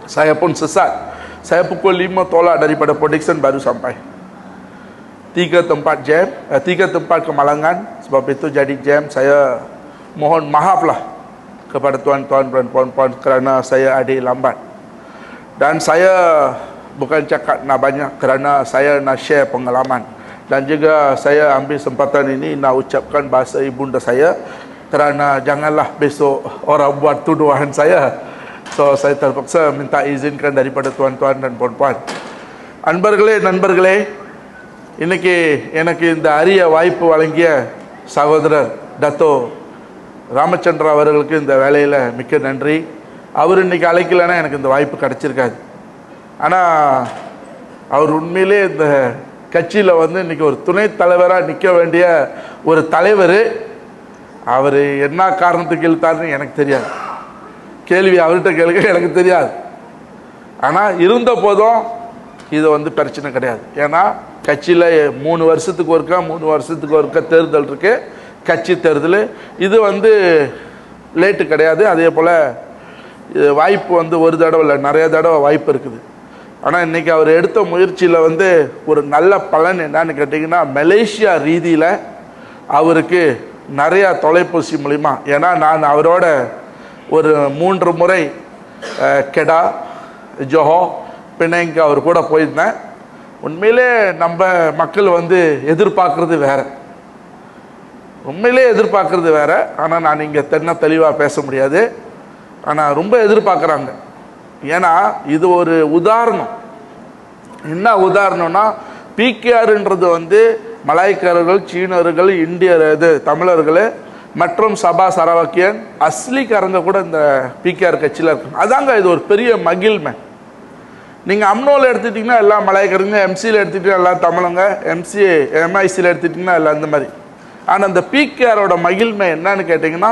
Saya pun sesat. Saya pukul 5 tolak daripada Podixon baru sampai. 3 tempat jam, 3 tempat kemalangan, sebab itu jadi jam. Saya mohon maaflah kepada tuan-tuan dan puan-puan kerana saya ada lambat. Dan saya bukan cakap nak banyak kerana saya nak share pengalaman. Dan juga saya ambil kesempatan ini nak ucapkan bahasa ibunda saya, kerana janganlah besok orang buat tuduhan saya. So saya terpaksa minta izinkan daripada tuan-tuan dan puan-puan. நண்பர்களே, இன்னைக்கு எனக்கு இந்த அரிய வாய்ப்பு வழங்கிய சகோதரர் டத்தோ ராமச்சந்திரா அவர்களுக்கு இந்த வேலையில் மிக்க நன்றி. அவர் இன்னைக்கு அழைக்கலைன்னா எனக்கு இந்த வாய்ப்பு கிடைச்சிருக்காது. ஆனால் அவர் உண்மையிலே இந்த கட்சியில் வந்து இன்னைக்கு ஒரு துணைத் தலைவராக நிற்க வேண்டிய ஒரு தலைவர். அவர் என்ன காரணத்துக்கு இழுத்தாருன்னு எனக்கு தெரியாது, கேள்வி அவர்கிட்ட கேளுங்க, எனக்கு தெரியாது. ஆனால் இருந்த போதும் இது வந்து பிரச்சனை கிடையாது. ஏன்னா கட்சியில் 3 வருஷத்துக்கு ஒருக்கா தேர்தல் இருக்குது, கட்சி தேர்தல். இது வந்து லேட்டு கிடையாது. அதே போல் வாய்ப்பு வந்து ஒரு தடவை இல்லை, நிறைய தடவை வாய்ப்பு இருக்குது. ஆனால் இன்றைக்கி அவர் எடுத்த முயற்சியில் வந்து ஒரு நல்ல பலன் என்னன்னு கேட்டிங்கன்னா, மலேசியா ரீதியில் அவருக்கு நிறையா தொலைபேசி மூலிமா, ஏன்னா நான் அவரோட ஒரு 3 முறை கெடா, ஜொஹோ, பிணைங்க அவர் கூட போயிருந்தேன். உண்மையிலே நம்ம மக்கள் வந்து எதிர்பார்க்குறது வேறு, உண்மையிலே எதிர்பார்க்குறது வேறு. ஆனால் நான் இங்கே தெளிவாக பேச முடியாது. ஆனால் ரொம்ப எதிர்பார்க்குறாங்க. ஏன்னா இது ஒரு உதாரணம். என்ன உதாரணம்னா, பிகேஆர்ன்றது வந்து மலாய்க்காரர்கள், சீனர்கள், இந்தியர், தமிழர்கள் மற்றும் சபா சரவாக்கியன், அஸ்லிக்காரங்க கூட இந்த பிகேஆர் கட்சியில் இருக்காங்க. அதாங்க இது ஒரு பெரிய மகிழ்மை. நீங்கள் அம்னோவில் எடுத்துட்டிங்கன்னா எல்லாம் மலாய்க்காரங்க, எம்சியில் எடுத்துட்டிங்கன்னா எல்லாம் தமிழங்க, எம்ஐசியில் எடுத்துட்டிங்கன்னா எல்லாம் இந்த மாதிரி. ஆனால் இந்த பிகேஆரோட மகிழ்மை என்னன்னு கேட்டிங்கன்னா,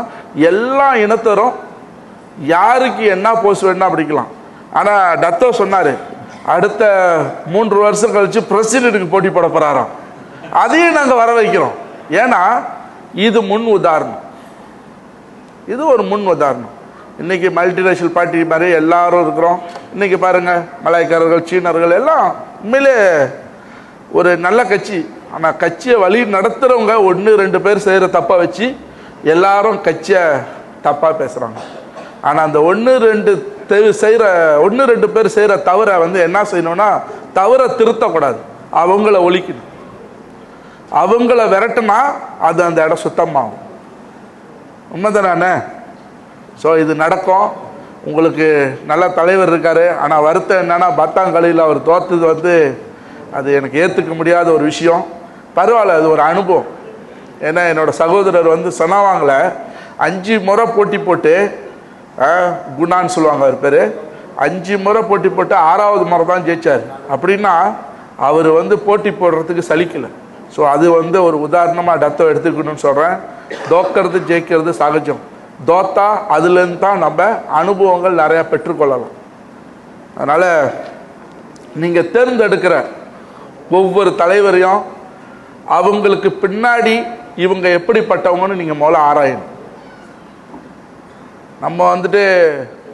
எல்லா இனத்தரும் யாருக்கு என்ன போஸ்ட் வேணா பிடிக்கலாம். ஆனால் டத்தோ சொன்னார், அடுத்த 3 வருஷம் கழித்து பிரசிடென்ட்டுக்கு போட்டி போட போகிறாராம். அதையும் நாங்கள் வர வைக்கிறோம். ஏன்னா இது முன் உதாரணம், இது ஒரு முன் உதாரணம். இன்றைக்கி மல்டிநேஷனல் பார்ட்டி மாதிரி எல்லாரும் இருக்கிறோம். இன்றைக்கி பாருங்கள், மலாய்க்காரர்கள், சீனர்கள் எல்லாம் உண்மையிலே ஒரு நல்ல கட்சி. ஆனால் கட்சியை வழி நடத்துகிறவங்க 1-2 பேர் செய்கிற தப்பை வச்சு எல்லாரும் கட்சியை தப்பாக பேசுகிறாங்க. ஆனால் அந்த 1-2 பேர் செய்கிற தவறை வந்து என்ன செய்யணும்னா, தவறை திருத்தக்கூடாது, அவங்கள ஒழிக்கணும். அவங்கள விரட்டுனா அது அந்த இடம் சுத்தமாகும். உண்மைதானே? ஸோ இது நடக்கும். உங்களுக்கு நல்ல தலைவர் இருக்கார். ஆனால் வருத்தம் என்னன்னா, பத்தாங்கலியில் அவர் தோற்றது வந்து அது எனக்கு ஏற்றுக்க முடியாத ஒரு விஷயம். பரவாயில்ல, அது ஒரு அனுபவம். ஏன்னா என்னோடய சகோதரர் வந்து சொன்னாவாங்கள 5 முறை போட்டி போட்டு, குணான்னு சொல்லுவாங்க அவர் பேர், 5 முறை போட்டி போட்டு 6வது முறை தான் ஜெயிச்சார். அப்படின்னா அவர் வந்து போட்டி போடுறதுக்கு சலிக்கலை. ஸோ அது வந்து ஒரு உதாரணமாக டத்தோ எடுத்துக்கணும்னு சொல்கிறேன். தோக்கிறது ஜெயிக்கிறது சகஜம். தோத்தா அதுலேருந்து தான் நம்ம அனுபவங்கள் நிறையா பெற்றுக்கொள்ளலாம். அதனால் நீங்கள் தேர்ந்தெடுக்கிற ஒவ்வொரு தலைவரையும் அவங்களுக்கு பின்னாடி இவங்க எப்படிப்பட்டவங்கன்னு நீங்கள் முதல்ல ஆராயணும். நம்ம வந்துட்டு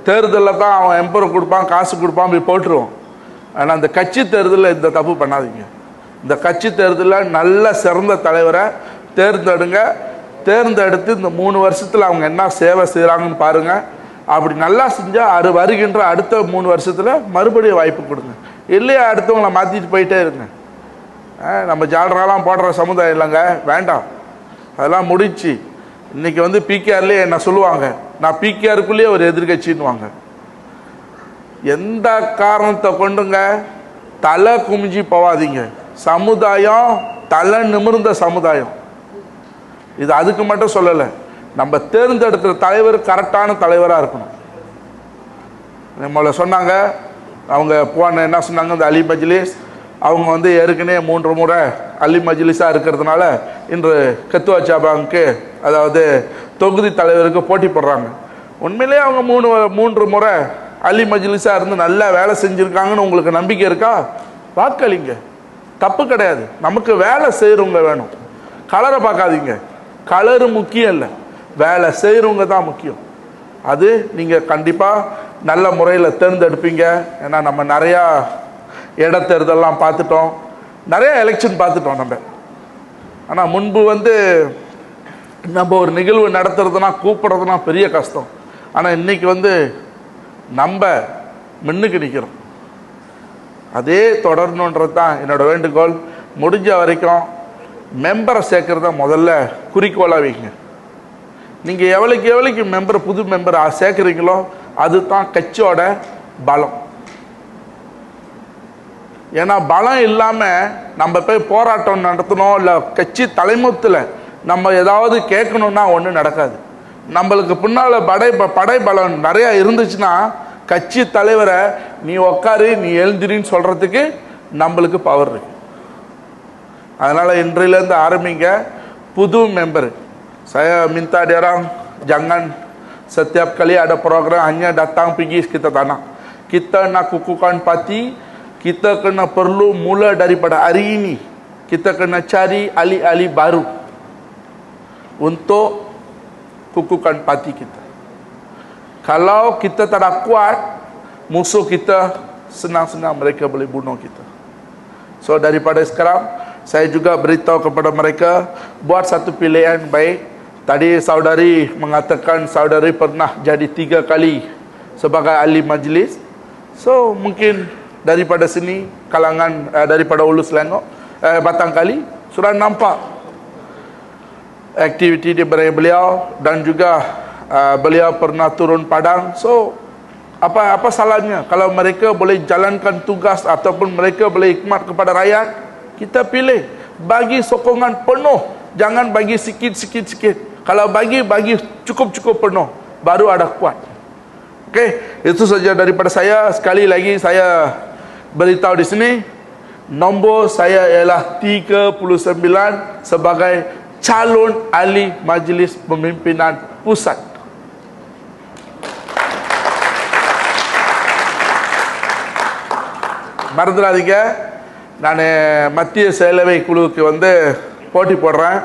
தேர்தலில் தான் அவன் எம்பரை கொடுப்பான், காசு கொடுப்பான், போய் போட்டுருவோம். ஆனால் அந்த கட்சி தேர்தலில் இந்த தப்பு பண்ணாதீங்க. இந்த கட்சி தேர்தலில் நல்ல சிறந்த தலைவரை தேர்ந்தெடுங்க. தேர்ந்தெடுத்து இந்த 3 வருஷத்தில் அவங்க என்ன சேவை செய்கிறாங்கன்னு பாருங்கள். அப்படி நல்லா செஞ்சால் வருகின்ற அடுத்த 3 வருஷத்தில் மறுபடியும் வாய்ப்பு கொடுங்க. இல்லையா அடுத்தவங்களை மாற்றிட்டு போயிட்டே இருங்க. நம்ம ஜாலரெலாம் போடுற சமுதாயம் இல்லைங்க, வேண்டாம், அதெல்லாம் முடிச்சு. இன்றைக்கி வந்து பிகேஆர்லேயே என்ன சொல்லுவாங்க, நான் பிகேஆருக்குள்ளேயே ஒரு எதிர்கட்சின்னுவாங்க. எந்த காரணத்தை கொண்டுங்க தலை குமிஞ்சி போவாதீங்க. சமுதாயம் தலை நிமிர்ந்த சமுதாயம். இது அதுக்கு மட்டும் சொல்லலை, நம்ம தேர்ந்தெடுக்கிற தலைவர் கரெக்டான தலைவராக இருக்கணும். நம்மளை சொன்னாங்க, அவங்க போன என்ன சொன்னாங்க, இந்த அலி மஜ்லிஸ் அவங்க வந்து ஏற்கனவே 3 முறை அலி மஜ்லிஸாக இருக்கிறதுனால இன்று கத்துவா சாபாங்க்கு, அதாவது தொகுதி தலைவருக்கு போட்டி போடுறாங்க. உண்மையிலே அவங்க 3 முறை அலி மஜ்லிஸாக இருந்து நல்லா வேலை செஞ்சுருக்காங்கன்னு உங்களுக்கு நம்பிக்கை இருக்கா? வாக்களிங்க, தப்பு கிடையாது. நமக்கு வேலை செய்கிறவங்க வேணும், கலரை பார்க்காதீங்க. கலரு முக்கியம் இல்லை, வேலை செய்கிறவங்க தான் முக்கியம். அது நீங்கள் கண்டிப்பாக நல்ல முறையில் தேர்ந்தெடுப்பீங்க. ஏன்னா நம்ம நிறையா இடத்தேர்தலாம் பார்த்துட்டோம், நிறைய எலெக்ஷன் பார்த்துட்டோம் நம்ம. ஆனால் முன்பு வந்து நம்ம ஒரு நிகழ்வு நடத்துறதுனா கூப்பிட்றதுனா பெரிய கஷ்டம். ஆனால் இன்றைக்கி வந்து நம்ம முன்னுக்கு நிற்கிறோம். அதே தொடரணுன்றது தான் என்னோடய வேண்டுகோள். முடிஞ்ச வரைக்கும் மெம்பரை சேர்க்குறத முதல்ல குறிக்கோளாக வைங்க. நீங்கள் எவ்வளோக்கு மெம்பர், புது மெம்பர் சேர்க்குறீங்களோ அதுதான் கட்சியோட பலம். ஏன்னா பலம் இல்லாமல் நம்ம போய் போராட்டம் நடத்தணும், இல்லை கட்சி தலைமுத்தில் நம்ம ஏதாவது கேட்கணுன்னா ஒன்றும் நடக்காது. நம்மளுக்கு பின்னால் படை பலம் நிறையா இருந்துச்சுன்னா கட்சி தலைவரை நீ உக்காரு, நீ எழுந்திரின்னு சொல்கிறதுக்கு நம்மளுக்கு பவர் இருக்கு. அதனால் இன்றையிலேருந்து ஆரம்பிங்க. புது member saya minta dia orang jangan setiap kali ada program hanya datang pergi kita tak nak. Kita nak kukuhkan parti, kita kena perlu mula daripada hari ini. Kita kena cari ahli-ahli baru untuk kukuhkan parti kita. Kalau kita tak ada kuat, musuh kita senang-senang mereka boleh bunuh kita. So daripada sekarang, saya juga beritahu kepada mereka, buat satu pilihan baik. Tadi saudari mengatakan saudari pernah jadi 3 kali sebagai ahli majlis. So mungkin daripada sini, kalangan daripada Hulu Selangor, Batang Kali, sudah nampak aktiviti di beliau, dan juga beliau pernah turun padang. So apa salahnya kalau mereka boleh jalankan tugas ataupun mereka boleh khidmat kepada rakyat? Kita pilih, bagi sokongan penuh, jangan bagi sikit-sikit. Kalau bagi cukup-cukup penuh, baru ada kuat. Okey, itu saja daripada saya. Sekali lagi saya beritahu di sini, nombor saya ialah 39 sebagai calon ahli Majlis Pemimpinan Pusat. மறந்துடாதீங்க, நான் மத்திய செயலவைக்குழுவுக்கு போட்டி போடுறேன்.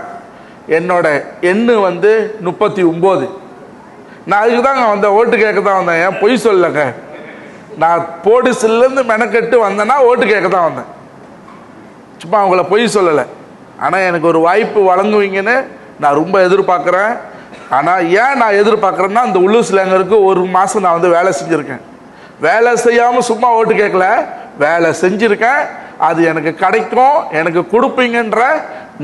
என்னோட எண்ணு 39. நான் அதுக்கு தாங்க ஓட்டு கேட்க தான் வந்தேன். ஏன் பொய் சொல்லலைங்க. நான் போலீஸ்லேருந்து மெனக்கெட்டு வந்தேன்னா ஓட்டு கேட்க தான் வந்தேன். சும்மா அவங்கள பொய் சொல்லலை. ஆனால் எனக்கு ஒரு வாய்ப்பு வழங்குவீங்கன்னு நான் ரொம்ப எதிர்பார்க்குறேன். ஆனால் ஏன் நான் எதிர்பார்க்குறேன்னா, இந்த உள்ளூர் சிலங்கருக்கு 1 மாதம் நான் வேலை செஞ்சுருக்கேன். வேலை செய்யாமல் சும்மா ஓட்டு கேட்கல, வேலை செஞ்சுருக்கேன். அது எனக்கு கிடைக்கும், எனக்கு கொடுப்பீங்கன்ற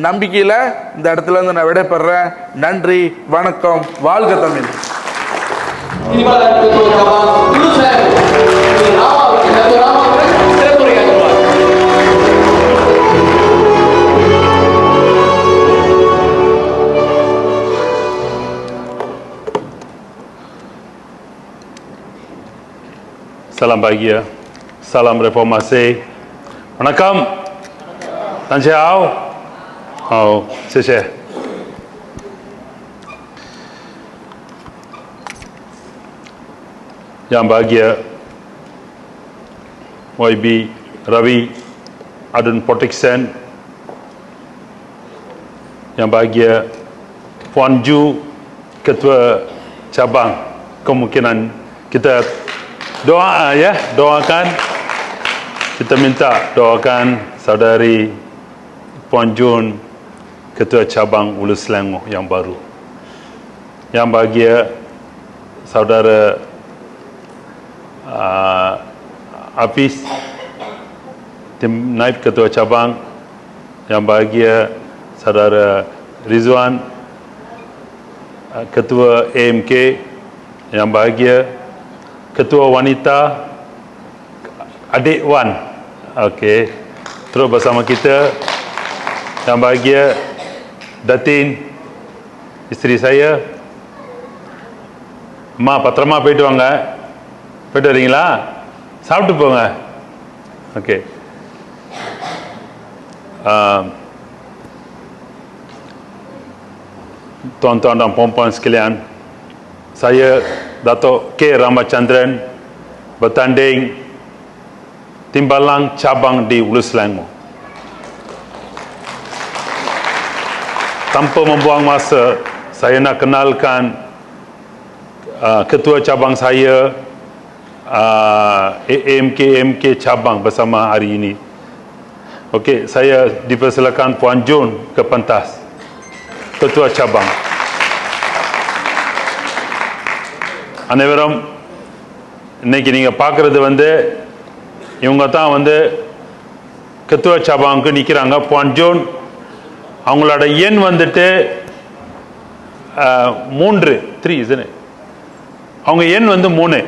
நம்பிக்கையில் இந்த இடத்துல இருந்து நான் விடைபெறேன். நன்றி, வணக்கம், வாழ்க Tamil. Salam bahagia, salam reformasi. Wanakkam, dan ciao. Hao, 谢谢. Yang bahagia, YB Ravi Adun Protection. Yang bahagia, Puan Ju, Ketua Cabang. Kemungkinan kita doa ya, doakan. Kita minta doakan saudari Puan Jun, Ketua Cabang Hulu Selangor yang baru. Yang bahagia saudara Hafiz, tim naib Ketua Cabang. Yang bahagia saudara Rizwan, Ketua AMK. Yang bahagia Ketua Wanita, Adik Wan. Okey, terus bersama kita. Yang bahagia Datin, isteri saya. அம்மா பத்திரமா போயிட்டு வாங்க. போயிட்டு வரீங்களா? சாப்பிட்டு போங்க. Okay. Tuan-tuan dan puan-puan sekalian, saya Dato' K. Ramachandran bertanding timbalan cabang di Hulu Selangor. Tanpa membuang masa, saya nak kenalkan ketua cabang saya, AMK cabang bersama hari ini. Okey, saya dipersilakan Puan Jun ke pentas, ketua cabang. அனைவரும் இன்னைக்கு நீங்க பார்க்கறது இவங்க தான் கத்துவ சபாவுக்கு நிற்கிறாங்க. புவான் ஜோன், அவங்களோட எண் 3 இதுன்னு, அவங்க எண் 3.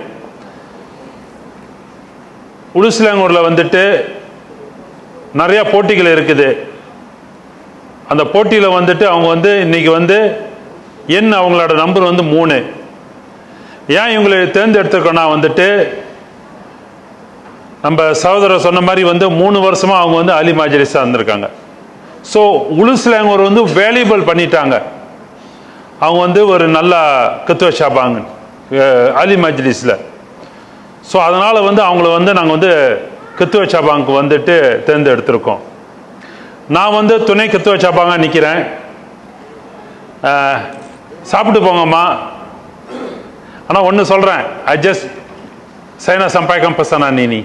உளுசிலங்கூரில் நிறைய போட்டிகள் இருக்குது. அந்த போட்டியில் அவங்க இன்னைக்கு எண் அவங்களோட நம்பர் 3. ஏன் இவங்களை தேர்ந்தெடுத்திருக்கோன்னா நம்ம சகோதரர் சொன்ன மாதிரி 3 வருஷமா அவங்க அலி மஜ்லிஸா இருந்திருக்காங்க. ஸோ உளுசிலங்கூர் வேல்யூபிள் பண்ணிட்டாங்க. அவங்க ஒரு நல்ல கத்துவ ஷாபாங்க அலி மஜ்லிஸில். ஸோ அதனால் அவங்கள நாங்கள் ketua cabangக்கு வந்துட்டு தேர்ந்தெடுத்திருக்கோம். நான் வந்து துணை ketua cabanga நிக்கிறேன். சாப்பிட்டு போங்கம்மா. ஆனா ஒன்னு சொல்றேன், saya nak sampaikan pesanan ini.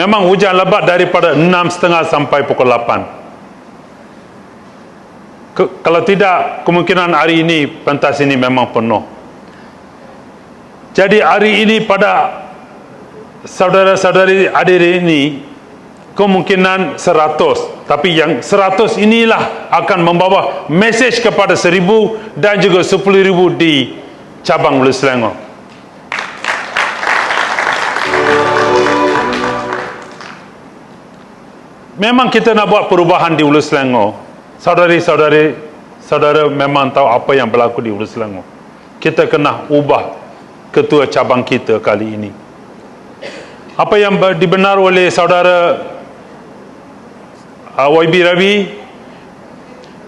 Memang hujan lebat daripada 6.30 sampai pukul 8. Kalau tidak, kemungkinan hari ini pentas ini memang penuh. Jadi hari ini pada saudara-saudari hadir ini kemungkinan 100, tapi yang 100 inilah akan membawa mesej kepada 1,000 dan juga 10,000 di cabang Hulu Selangor. Memang kita nak buat perubahan di Hulu Selangor. Saudara memang tahu apa yang berlaku di Hulu Selangor. Kita kena ubah ketua cabang kita kali ini. Apa yang dibenar oleh saudara YB Ravi,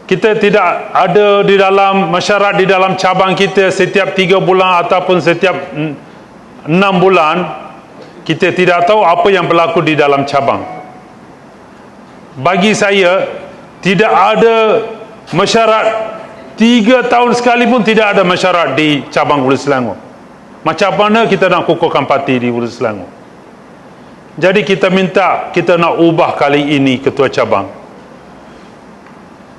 kita tidak ada di dalam masyarakat, di dalam cabang kita setiap 3 bulan ataupun setiap 6 bulan, kita tidak tahu apa yang berlaku di dalam cabang. Bagi saya, tidak ada masyarakat 3 tahun sekali pun tidak ada masyarakat di cabang Hulu Selangor. Macam mana kita nak kukuhkan parti di Hulu Selangor? Jadi kita minta, kita nak ubah kali ini ketua cabang.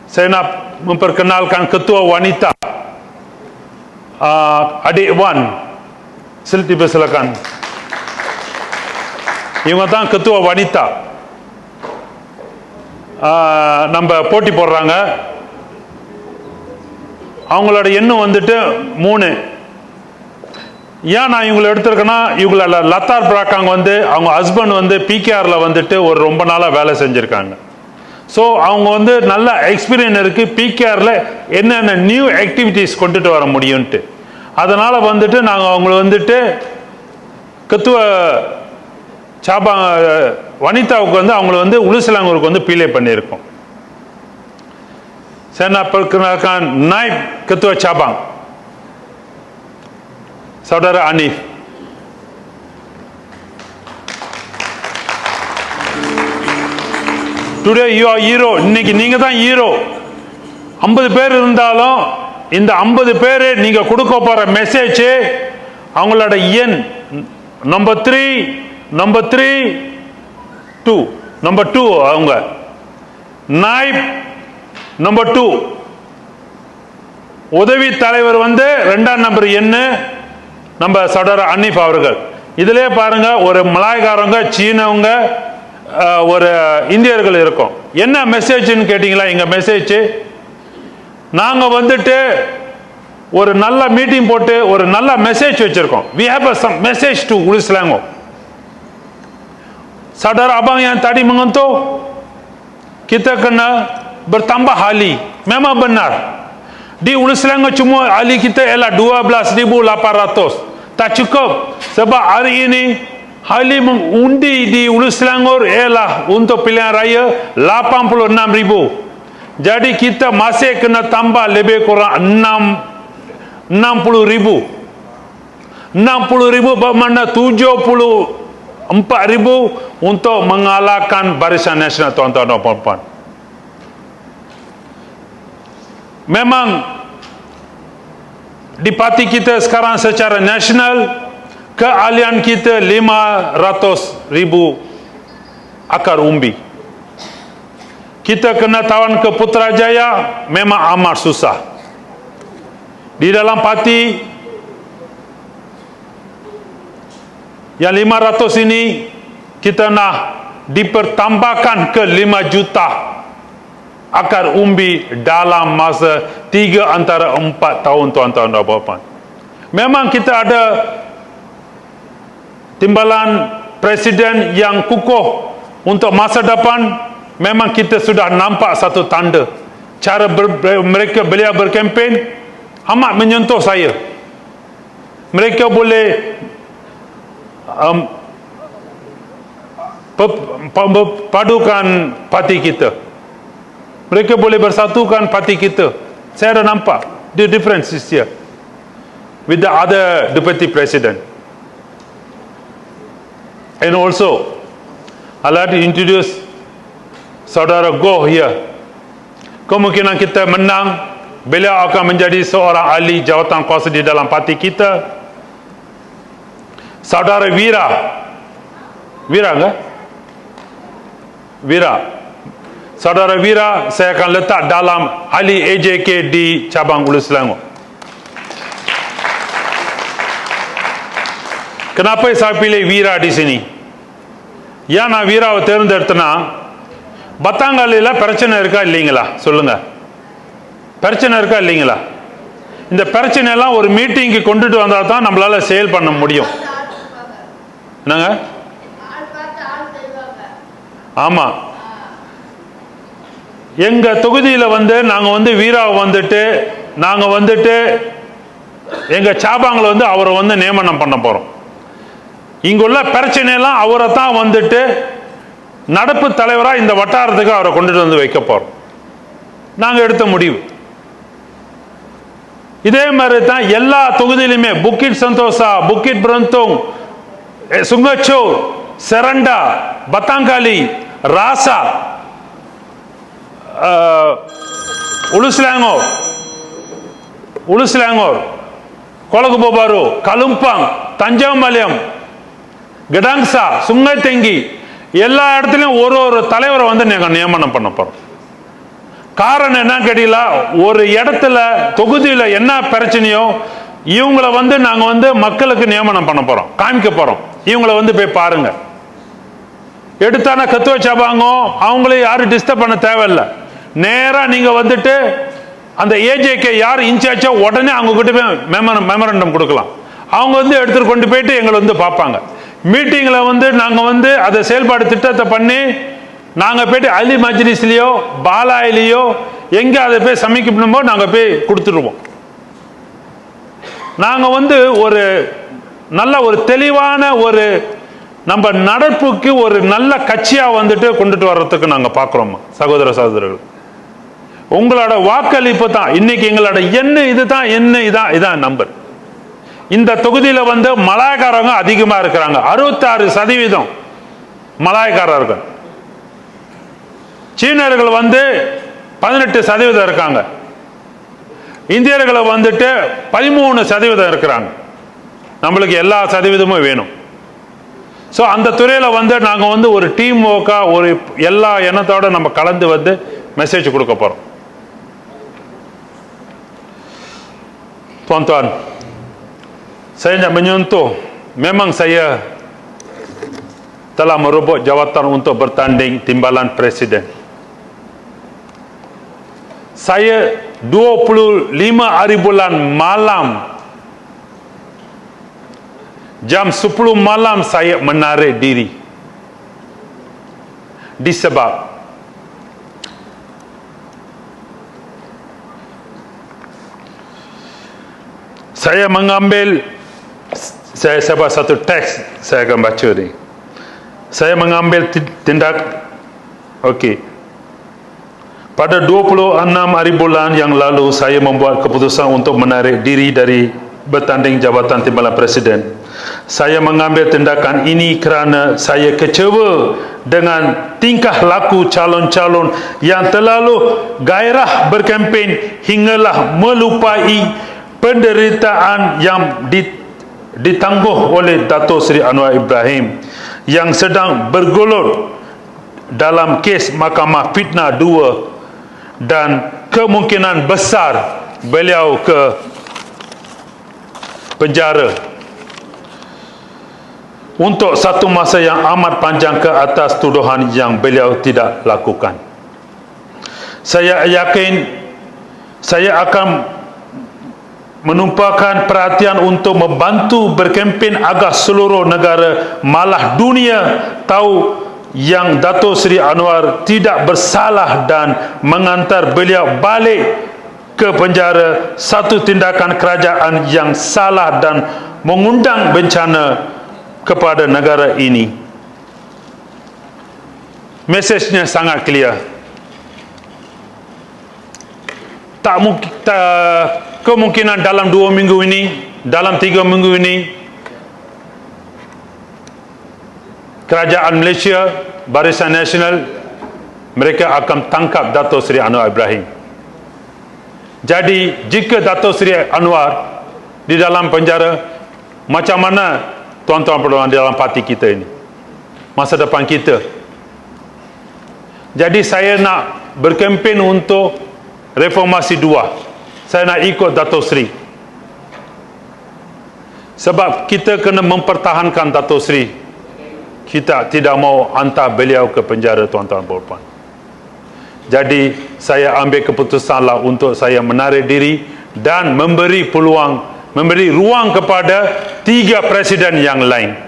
Saya nak memperkenalkan ketua wanita, adik Wan. Dipersilakan. Yang datang ketua wanita. நம்ம போட்டி போடுறாங்க. அவங்களோட எண்ணம் வந்துட்டு 3. ஏன் நான் இவங்களை எடுத்திருக்கேன்னா, இவங்கள லத்தார் பிராக்காங்க வந்து அவங்க ஹஸ்பண்ட் வந்து பிகேஆர்ல வந்துட்டு ஒரு ரொம்ப நாளா வேலை செஞ்சிருக்காங்க. ஸோ அவங்க வந்து நல்ல எக்ஸ்பீரியன்ஸ் இருக்கு பிகேஆர்ல என்னென்ன நியூ ஆக்டிவிட்டிஸ் கொண்டுட்டு வர முடியும்ட்டு. அதனால வந்துட்டு நாங்கள் அவங்களை வந்துட்டு கத்துவ சாபா வனிதாவுக்கு வந்து அவங்கள வந்து Hulu Selangorக்கு வந்து பீலே பண்ணியிருக்கோம். Saya nak perkenalkan naib ketua cabang, Saudara Anif. Today you are hero. இன்னைக்கு நீங்க தான் ஹீரோ. 50 பேர் இருந்தாலும் இந்த 50 பேர் நீங்க கொடுக்க போற மெசேஜ் அவங்களோட எண் நம்பர் 2 அவங்க நாய்ப் நம்பர் 2 உதவி தலைவர் வந்து 2ஆம் நம்பர் என்ன நம்ம சௌடர் அன்னீஃப் அவர்கள். இதிலே பாருங்க ஒரு மலாய்க்காரங்க, சீனவங்க, ஒரு இந்தியர்கள் இருக்கும். என்ன மெசேஜ்னு கேட்டீங்களா? எங்க மெசேஜ், நாங்க வந்துட்டு ஒரு நல்ல மீட்டிங் போட்டு ஒரு நல்ல மெசேஜ் வச்சிருக்கோம். we have some message to Hulu Selangor. Saudara abang yang tadi mengontoh, kita kena bertambah ahli. Memang benar. Di Hulu Selangor cuma ahli kita ialah 12,800. Tak cukup. Sebab hari ini ahli mengundi di Hulu Selangor ialah untuk pilihan raya 86,000. Jadi kita masih kena tambah lebih kurang 60,000. 60,000 bermakna 74,000 untuk mengalahkan Barisan Nasional, tuan-tuan dan puan-puan. Memang di parti kita sekarang secara nasional keahlian kita 500,000 akar umbi. Kita kena tawan ke Putrajaya memang amat susah. Di dalam parti yang 500 ini kita nak dipertambahkan ke 5 juta akar umbi dalam masa 3 antara 4 tahun, tuan-tuan dan puan-puan. Memang kita ada timbalan presiden yang kukuh untuk masa depan. Memang kita sudah nampak satu tanda. Cara beliau berkempen amat menyentuh saya. Mereka boleh padukan parti kita. Mereka boleh bersatukan parti kita. Saya ada nampak the difference is here with the other deputy president. And also I'd like to introduce Saudara Goh here. Kemungkinan kita menang, beliau akan menjadi seorang ahli jawatan kuasa di dalam parti kita. Saudara Wira enggak? Wira. Saudara Wira saya akan letak dalam ahli AJK di cabang Hulu Selangor. Kenapa saya pilih Wira di sini? Yana Wira தேர்ந்தெடுத்தனா பத்தாங்காலில பிரச்சனை இருக்கா இல்லீங்களா சொல்லுங்க. பிரச்சனை இருக்கா இல்லீங்களா? இந்த பிரச்சனை எல்லாம் ஒரு மீட்டிங்க்கு கொண்டுட்டு வந்தா தான் நம்மளால சேல் பண்ண முடியும். என்னங்க? ஆமா. எங்க தொகுதியில நாங்க வீராவை நாங்க எங்க சாபாங்கள அவரை நியமனம் பண்ண போறோம். இங்குள்ள பிரச்சனை எல்லாம் அவரை தான் நடப்பு தலைவரா இந்த வட்டாரத்துக்கு அவரை கொண்டுட்டு வந்து வைக்க போறோம். நாங்க எடுத்த முடிவு. இதே மாதிரி தான் எல்லா தொகுதியிலுமே புக்கிட் சந்தோஷா, புக்கிட் பிரந்தோங், சுங்கச்சோர், செரண்டா, பத்தாங்காலி, ராசா, Hulu Selangor, Kolegu Baru, Kalumpang, Tanjung Gedangsa, Sungai Tinggi, எல்லா இடத்துலயும் ஒரு தலைவரை நாங்க நியமனம் பண்ண போறோம். காரணம் என்ன கேட்டீங்களா, ஒரு இடத்துல தொகுதியில என்ன பிரச்சனையோ இவங்களை நாங்க மக்களுக்கு நியமனம் பண்ண போறோம், காமிக்க போறோம். இவங்களை போய் பாருங்க. எடுத்தான கத்து வச்சாபாங்க, அவங்களே யாரும் டிஸ்டர்ப் பண்ண தேவையில்லை. நேரா நீங்க அந்த ஏஜேக்கு யார் இன்சார்ஜோ உடனே அவங்க கிட்ட போய் மெமரண்டம் கொடுக்கலாம். அவங்க எடுத்துட்டு கொண்டு போயிட்டு எங்களை பார்ப்பாங்க. மீட்டிங்ல நாங்க அதை செயல்பாடு திட்டத்தை பண்ணி நாங்க போயிட்டு அலி மஜ்லிஸ்லயோ பாலாயிலையோ எங்க அதை போய் சமைக்கணுமோ நாங்க போய் கொடுத்துருவோம். நாங்க ஒரு நல்ல ஒரு தெளிவான ஒரு நம்ம நடப்புக்கு ஒரு நல்ல கட்சியா கொண்டுட்டு வர்றதுக்கு நாங்க பாக்குறோம். சகோதர சகோதரர்கள், உங்களோட வாக்களிப்பு தான் இன்னைக்கு எங்களோட இதுதான் இதான் நம்பர். இந்த தொகுதியில மலாய்க்காரங்க அதிகமா இருக்கிறாங்க. 66% மலாய்க்காரர்கள். சீனர்கள் 18% இருக்காங்க. இந்தியர்கள் 13% இருக்கிறாங்க. நம்மளுக்கு எல்லா சதவீதமும் வேணும். சோ அந்த துறையில நாங்க ஒரு டீம் ஒர்க்கா ஒரு எல்லா எண்ணத்தோட நம்ம கலந்து மெசேஜ் கொடுக்க போறோம். Tuan-tuan, saya nak menyentuh, memang saya telah merebut jawatan untuk bertanding timbalan presiden. Saya 25 hari bulan malam, jam 10 malam saya menarik diri. Disebab saya mengambil, saya buat satu teks, saya akan baca ni. Saya mengambil tindak, okey. Pada 26 hari bulan yang lalu, saya membuat keputusan untuk menarik diri dari bertanding jabatan timbalan presiden. Saya mengambil tindakan ini kerana saya kecewa dengan tingkah laku calon-calon yang terlalu gairah berkempen hinggalah melupai penderitaan yang ditangguh oleh Dato' Seri Anwar Ibrahim yang sedang bergulut dalam kes Mahkamah Fitnah 2 dan kemungkinan besar beliau ke penjara untuk satu masa yang amat panjang ke atas tuduhan yang beliau tidak lakukan. Saya yakin saya akan menumpahkan perhatian untuk membantu berkempen agar seluruh negara malah dunia tahu yang Dato' Seri Anwar tidak bersalah dan mengantar beliau balik ke penjara satu tindakan kerajaan yang salah dan mengundang bencana kepada negara ini. Mesejnya sangat clear. Kemungkinan dalam 2 minggu ini, dalam 3 minggu ini, kerajaan Malaysia, Barisan Nasional, mereka akan tangkap Dato' Seri Anwar Ibrahim. Jadi jika Dato' Seri Anwar di dalam penjara, macam mana tuan-tuan perluan di dalam parti kita ini, masa depan kita? Jadi saya nak berkempen untuk reformasi 2. Saya nak ikut Dato' Seri, sebab kita kena mempertahankan Dato' Seri. Kita tidak mau hantar beliau ke penjara, tuan-tuan puan-puan. Jadi saya ambil keputusanlah untuk saya menarik diri dan memberi peluang, memberi ruang kepada 3 presiden yang lain.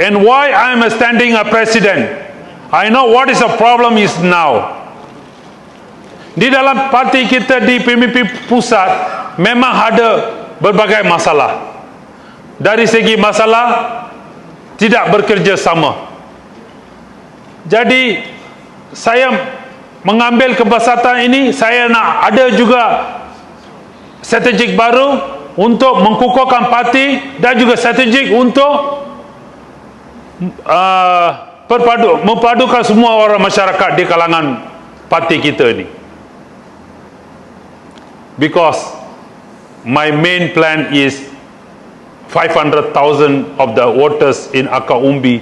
And why I am standing a president? I know what is the problem is now. Di dalam parti kita di PMP pusat memang ada berbagai masalah. Dari segi masalah tidak bekerja sama. Jadi saya mengambil kebesatan ini, saya nak ada juga strategik baru untuk mengkukuhkan parti dan juga strategik untuk mempadukan semua orang masyarakat di kalangan parti kita ini. Because my main plan is 500,000 of the voters in Akar Umbi,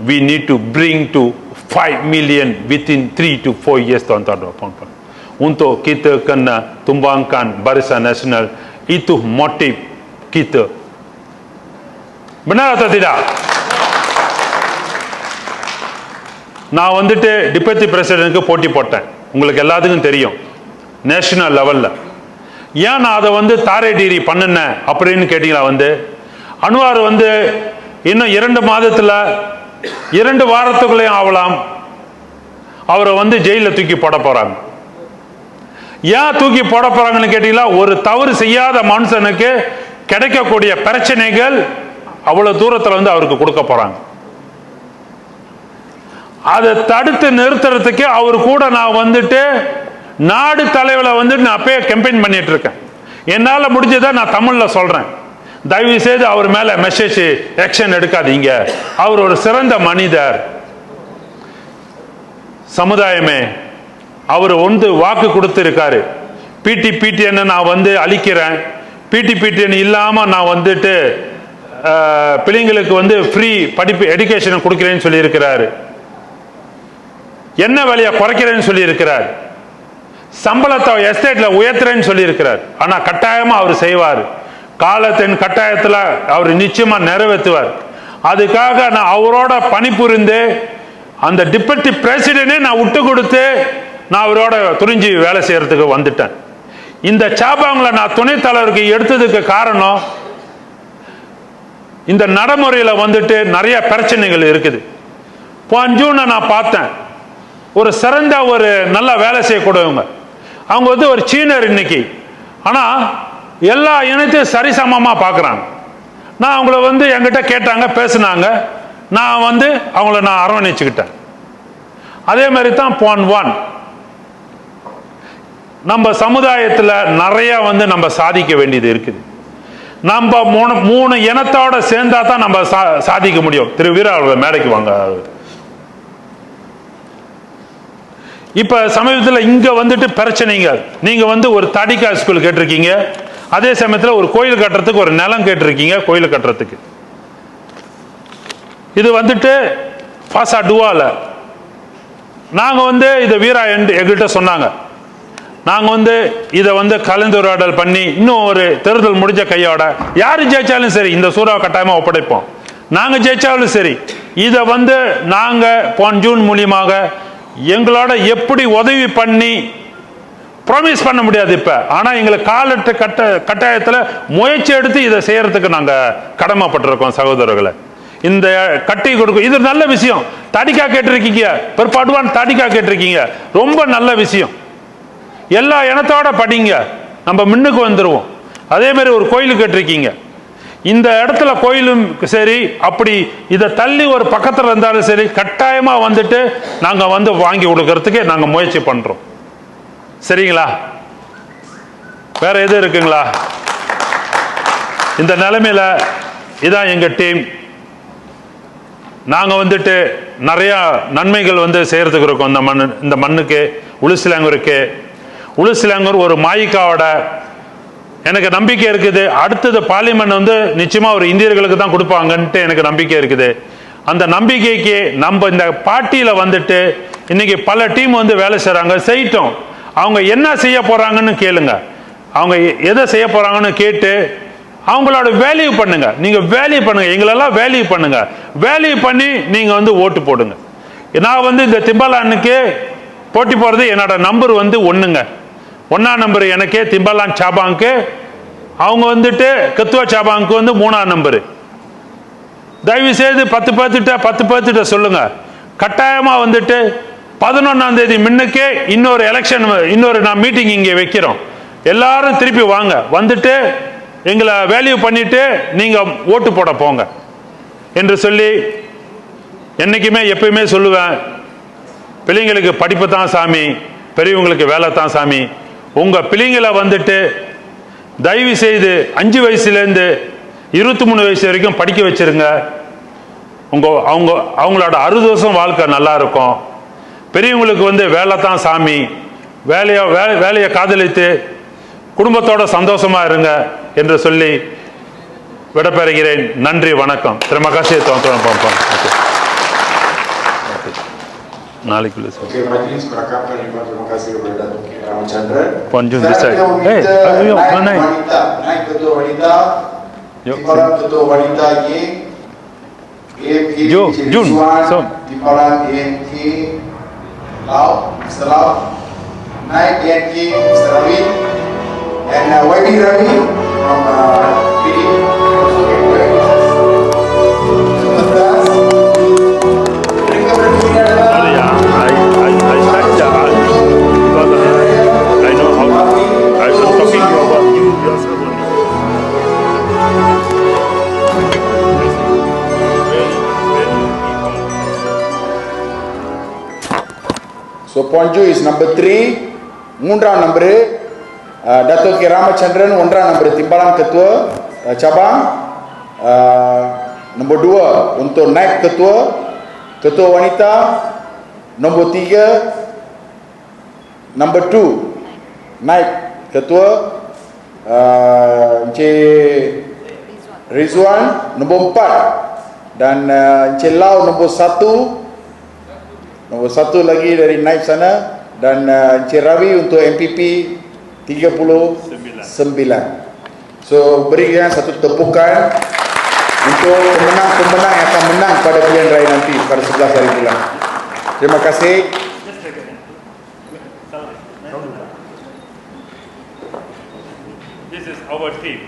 we need to bring to 5 million within 3 to 4 years, tuan-tuan dan puan-puan. Untuk kita kena tumbangkan Barisan Nasional, itu motif kita. Benar atau tidak? நான் வந்துட்டு டிப்யூட்டி பிரசிடென்ட்க்கு போட்டி போட்டேன், உங்களுக்கு எல்லாத்துக்கும் தெரியும், நேஷனல் லெவல்ல. ஏன் நான் அதை வந்து தாரேடீரி பண்ணினேன் அப்படின்னு கேட்டீங்களா? அன்வார் இன்னும் 2 மாதத்துல 2 வாரத்துக்குள்ளேயும் ஆகலாம், அவரை ஜெயிலில் தூக்கி போட போறாங்க. ஏன் தூக்கி போட போறாங்கன்னு கேட்டீங்களா? ஒரு தவறு செய்யாத மனுஷனுக்கு கிடைக்கக்கூடிய பிரச்சனைகள் அவ்வளவு தூரத்தில் அவருக்கு கொடுக்க போறாங்க. அதை தடுத்து நிறுத்துறதுக்கு அவர் கூட நான் நாடு தலைவரை நான் அப்பயே கேம்பெயின் பண்ணிட்டு இருக்கேன். என்னால முடிஞ்சதை நான் தமிழ்ல சொல்றேன். தயவு செய்து அவர் மேல மெசேஜ் ஆக்ஷன் எடுக்காதீங்க. அவர் ஒரு சிறந்த மனிதர். சமுதாயமே, அவர் வாக்கு கொடுத்து இருக்காரு. பிடிஎன் நான் அளிக்கிறேன், பிடிஎன் இல்லாம நான் பிள்ளைங்களுக்கு ஃப்ரீ படிப்பு எஜுகேஷன் கொடுக்கிறேன்னு சொல்லி இருக்கிறாரு. என்ன விலையை குறைக்கிறேன்னு சொல்லி இருக்கிறார். சம்பளத்தை எஸ்டேட்ல உயர்த்துறேன்னு சொல்லி இருக்கிறார். ஆனா கட்டாயமா அவர் செய்வார். காலத்தின் கட்டாயத்தில் அவர் நிச்சயமா நிறைவேற்றுவார். அதுக்காக நான் அவரோட பணிபுரிந்து அந்த டிப்யூட்டி பிரசிடென்டே நான் விட்டு கொடுத்து நான் அவரோட துணிஞ்சு வேலை செய்யறதுக்கு வந்துட்டேன். இந்த சாபாங்களை நான் துணைத் தலைவருக்கு எடுத்ததுக்கு காரணம், இந்த நடைமுறையில் நிறைய பிரச்சனைகள் இருக்குது. போன ஜூன் நான் பார்த்தேன், ஒரு சிறந்த ஒரு நல்ல வேலை செய்யக்கூடியவங்க, அவங்க ஒரு சீனர் இன்னைக்கு, ஆனா எல்லா இனத்தையும் சரிசமமா பார்க்குறாங்க. நான் அவங்கள என்கிட்ட கேட்டாங்க, பேசினாங்க, நான் அவங்கள நான் அரவணைச்சுக்கிட்டேன். அதே மாதிரி தான் போன் நம்ம சமுதாயத்தில் நிறைய நம்ம சாதிக்க வேண்டியது இருக்குது. நம்ம 3 இனத்தோட சேர்ந்தா தான் நம்ம சாதிக்க முடியும். திரு வீரா அவர்கள் மேடைக்கு வாங்க. இப்ப சமீபத்தில் இங்க பிரச்சனைங்க, நீங்க ஒரு தாடிக்கா ஸ்கூல் கேட்டிருக்கீங்க, அதே சமயத்தில் ஒரு கோயில் கட்டுறதுக்கு ஒரு நிலம் கேட்டிருக்கீங்க. கோயில் கட்டுறதுக்கு இது பாசா டுவால நாங்க இதை வீரா எங்கிட்ட சொன்னாங்க. நாங்க இதை கலந்துரையாடல் பண்ணி இன்னும் ஒரு தேர்தல் முடிஞ்ச கையோட யாரு ஜெயிச்சாலும் சரி இந்த சூறாவை கட்டாயமா ஒப்படைப்போம். நாங்க ஜெயிச்சாலும் சரி இதை நாங்க போன ஜூன் மூலியமாக எங்களோட எப்படி உதவி பண்ணி ப்ராமிஸ் பண்ண முடியாது இப்ப, ஆனா எங்களுக்கு காலட்டு கட்டாயத்தில் முயற்சி எடுத்து இதை செய்யறதுக்கு நாங்க கடமைப்பட்டிருக்கோம். சகோதரர்களை, இந்த கட்டி கொடுக்கும், இது நல்ல விஷயம். தாடிக்கா கேட்டிருக்கீங்க, பிற்பாடுவான் தாடிக்கா கேட்டிருக்கீங்க, ரொம்ப நல்ல விஷயம். எல்லா இனத்தோட படிங்க, நம்ம முன்னுக்கு வந்துருவோம். அதே மாதிரி ஒரு கோயில் கேட்டிருக்கீங்க, இந்த இடத்துல கோயிலும் சரி, அப்படி இதை தள்ளி ஒரு பக்கத்தில் இருந்தாலும் சரி, கட்டாயமா நாங்க வாங்கி கொடுக்கறதுக்கு நாங்க முயற்சி பண்றோம். சரிங்களா? வேற எது இருக்குங்களா? இந்த நிலைமையில இதான் எங்க டீம். நாங்க வந்துட்டு நிறைய நன்மைகள் வந்து செய்யறதுக்கு இருக்கோம். இந்த மண்ணுக்கு, உளுசிலாங்கூருக்கு. உளுசிலாங்கூர் ஒரு மாயிக்காவோட எனக்கு நம்பிக்கை இருக்குது. அடுத்தது பார்லிமெண்ட் வந்து நிச்சயமா ஒரு இந்தியர்களுக்கு தான் கொடுப்பாங்கன்ட்டு எனக்கு நம்பிக்கை இருக்குது. அந்த நம்பிக்கைக்கு நம்ம இந்த பார்ட்டியில வந்துட்டு இன்னைக்கு பல டீம் வந்து வேலை செய்றாங்க. செய்யட்டும். அவங்க என்ன செய்ய போறாங்கன்னு கேளுங்க. அவங்க எதை செய்ய போறாங்கன்னு கேட்டு அவங்களோட வேல்யூ பண்ணுங்க. நீங்க வேல்யூ பண்ணுங்க, எங்களெல்லாம் வேல்யூ பண்ணுங்க. வேல்யூ பண்ணி நீங்க வந்து ஓட்டு போடுங்க. நான் வந்து இந்த திம்பாலானுக்கு போட்டி போறது என்னோட நம்பர் வந்து 1ங்க. 1ஆம் நம்பர் எனக்கு திம்பாலான் சாபாங்க்கு. அவங்க வந்துட்டு கத்துவா சாபாங்க்கு வந்து 3ஆம் நம்பர். தயவு செய்து 10 பேர்த்திட்ட சொல்லுங்க. கட்டாயமா வந்துட்டு 11ஆம் தேதி முன்னுக்கே இன்னொரு எலெக்ஷன், இன்னொரு நான் மீட்டிங் இங்கே வைக்கிறோம். எல்லாரும் திருப்பி வாங்க, வந்துட்டு எங்களை வேல்யூ பண்ணிட்டு நீங்க ஓட்டு போட போங்க என்று சொல்லி என்னைக்குமே எப்பயுமே சொல்லுவேன், பிள்ளைங்களுக்கு படிப்பு தான் சாமி, பெரியவங்களுக்கு வேலை தான் சாமி. உங்க பிள்ளைங்களை வந்துட்டு தயவு செய்து 5 வயசுலேருந்து 23 வயசு வரைக்கும் படிக்க வச்சிருங்க. அவங்களோட 60 வருஷம் வாழ்க்கை நல்லா இருக்கும். பெரியவங்களுக்கு வந்து வேலை தான் சாமி, வேலையை காதலித்து குடும்பத்தோட சந்தோஷமா இருங்க என்று சொல்லி விடைபெறுகிறேன். நன்றி, வணக்கம். Terima kasih tuan-tuan puan-puan. Nalikul. Okey, majlis merakamkan terima kasih kepada Datuk K. Ramachandran. Puan Jun decide. Ayo, naik. Naik ketua wanita. Timbalan ketua wanita Y. AMK Jun, so. Timbalan AMK Lau, Mr. Lau. Naik AMK Mr. Ravi. And YB Ravi from PD. Also So Puan Ju is number 3, 3 number Datuk K. Ramachandran 1 number timbalan ketua cabang. Nombor 2 untuk naik ketua wanita. Nombor 3 number 2 naik ketua Encik Rizwan. Nombor 4 dan Encik Lau nombor 1. Nombor 1 lagi dari naik sana. Dan Encik Ravi untuk MPP 39. So berikan satu tepukan untuk pemenang-pemenang yang akan menang pada pilihan raya nanti pada 11 hari bulan. Terima kasih. This is our team.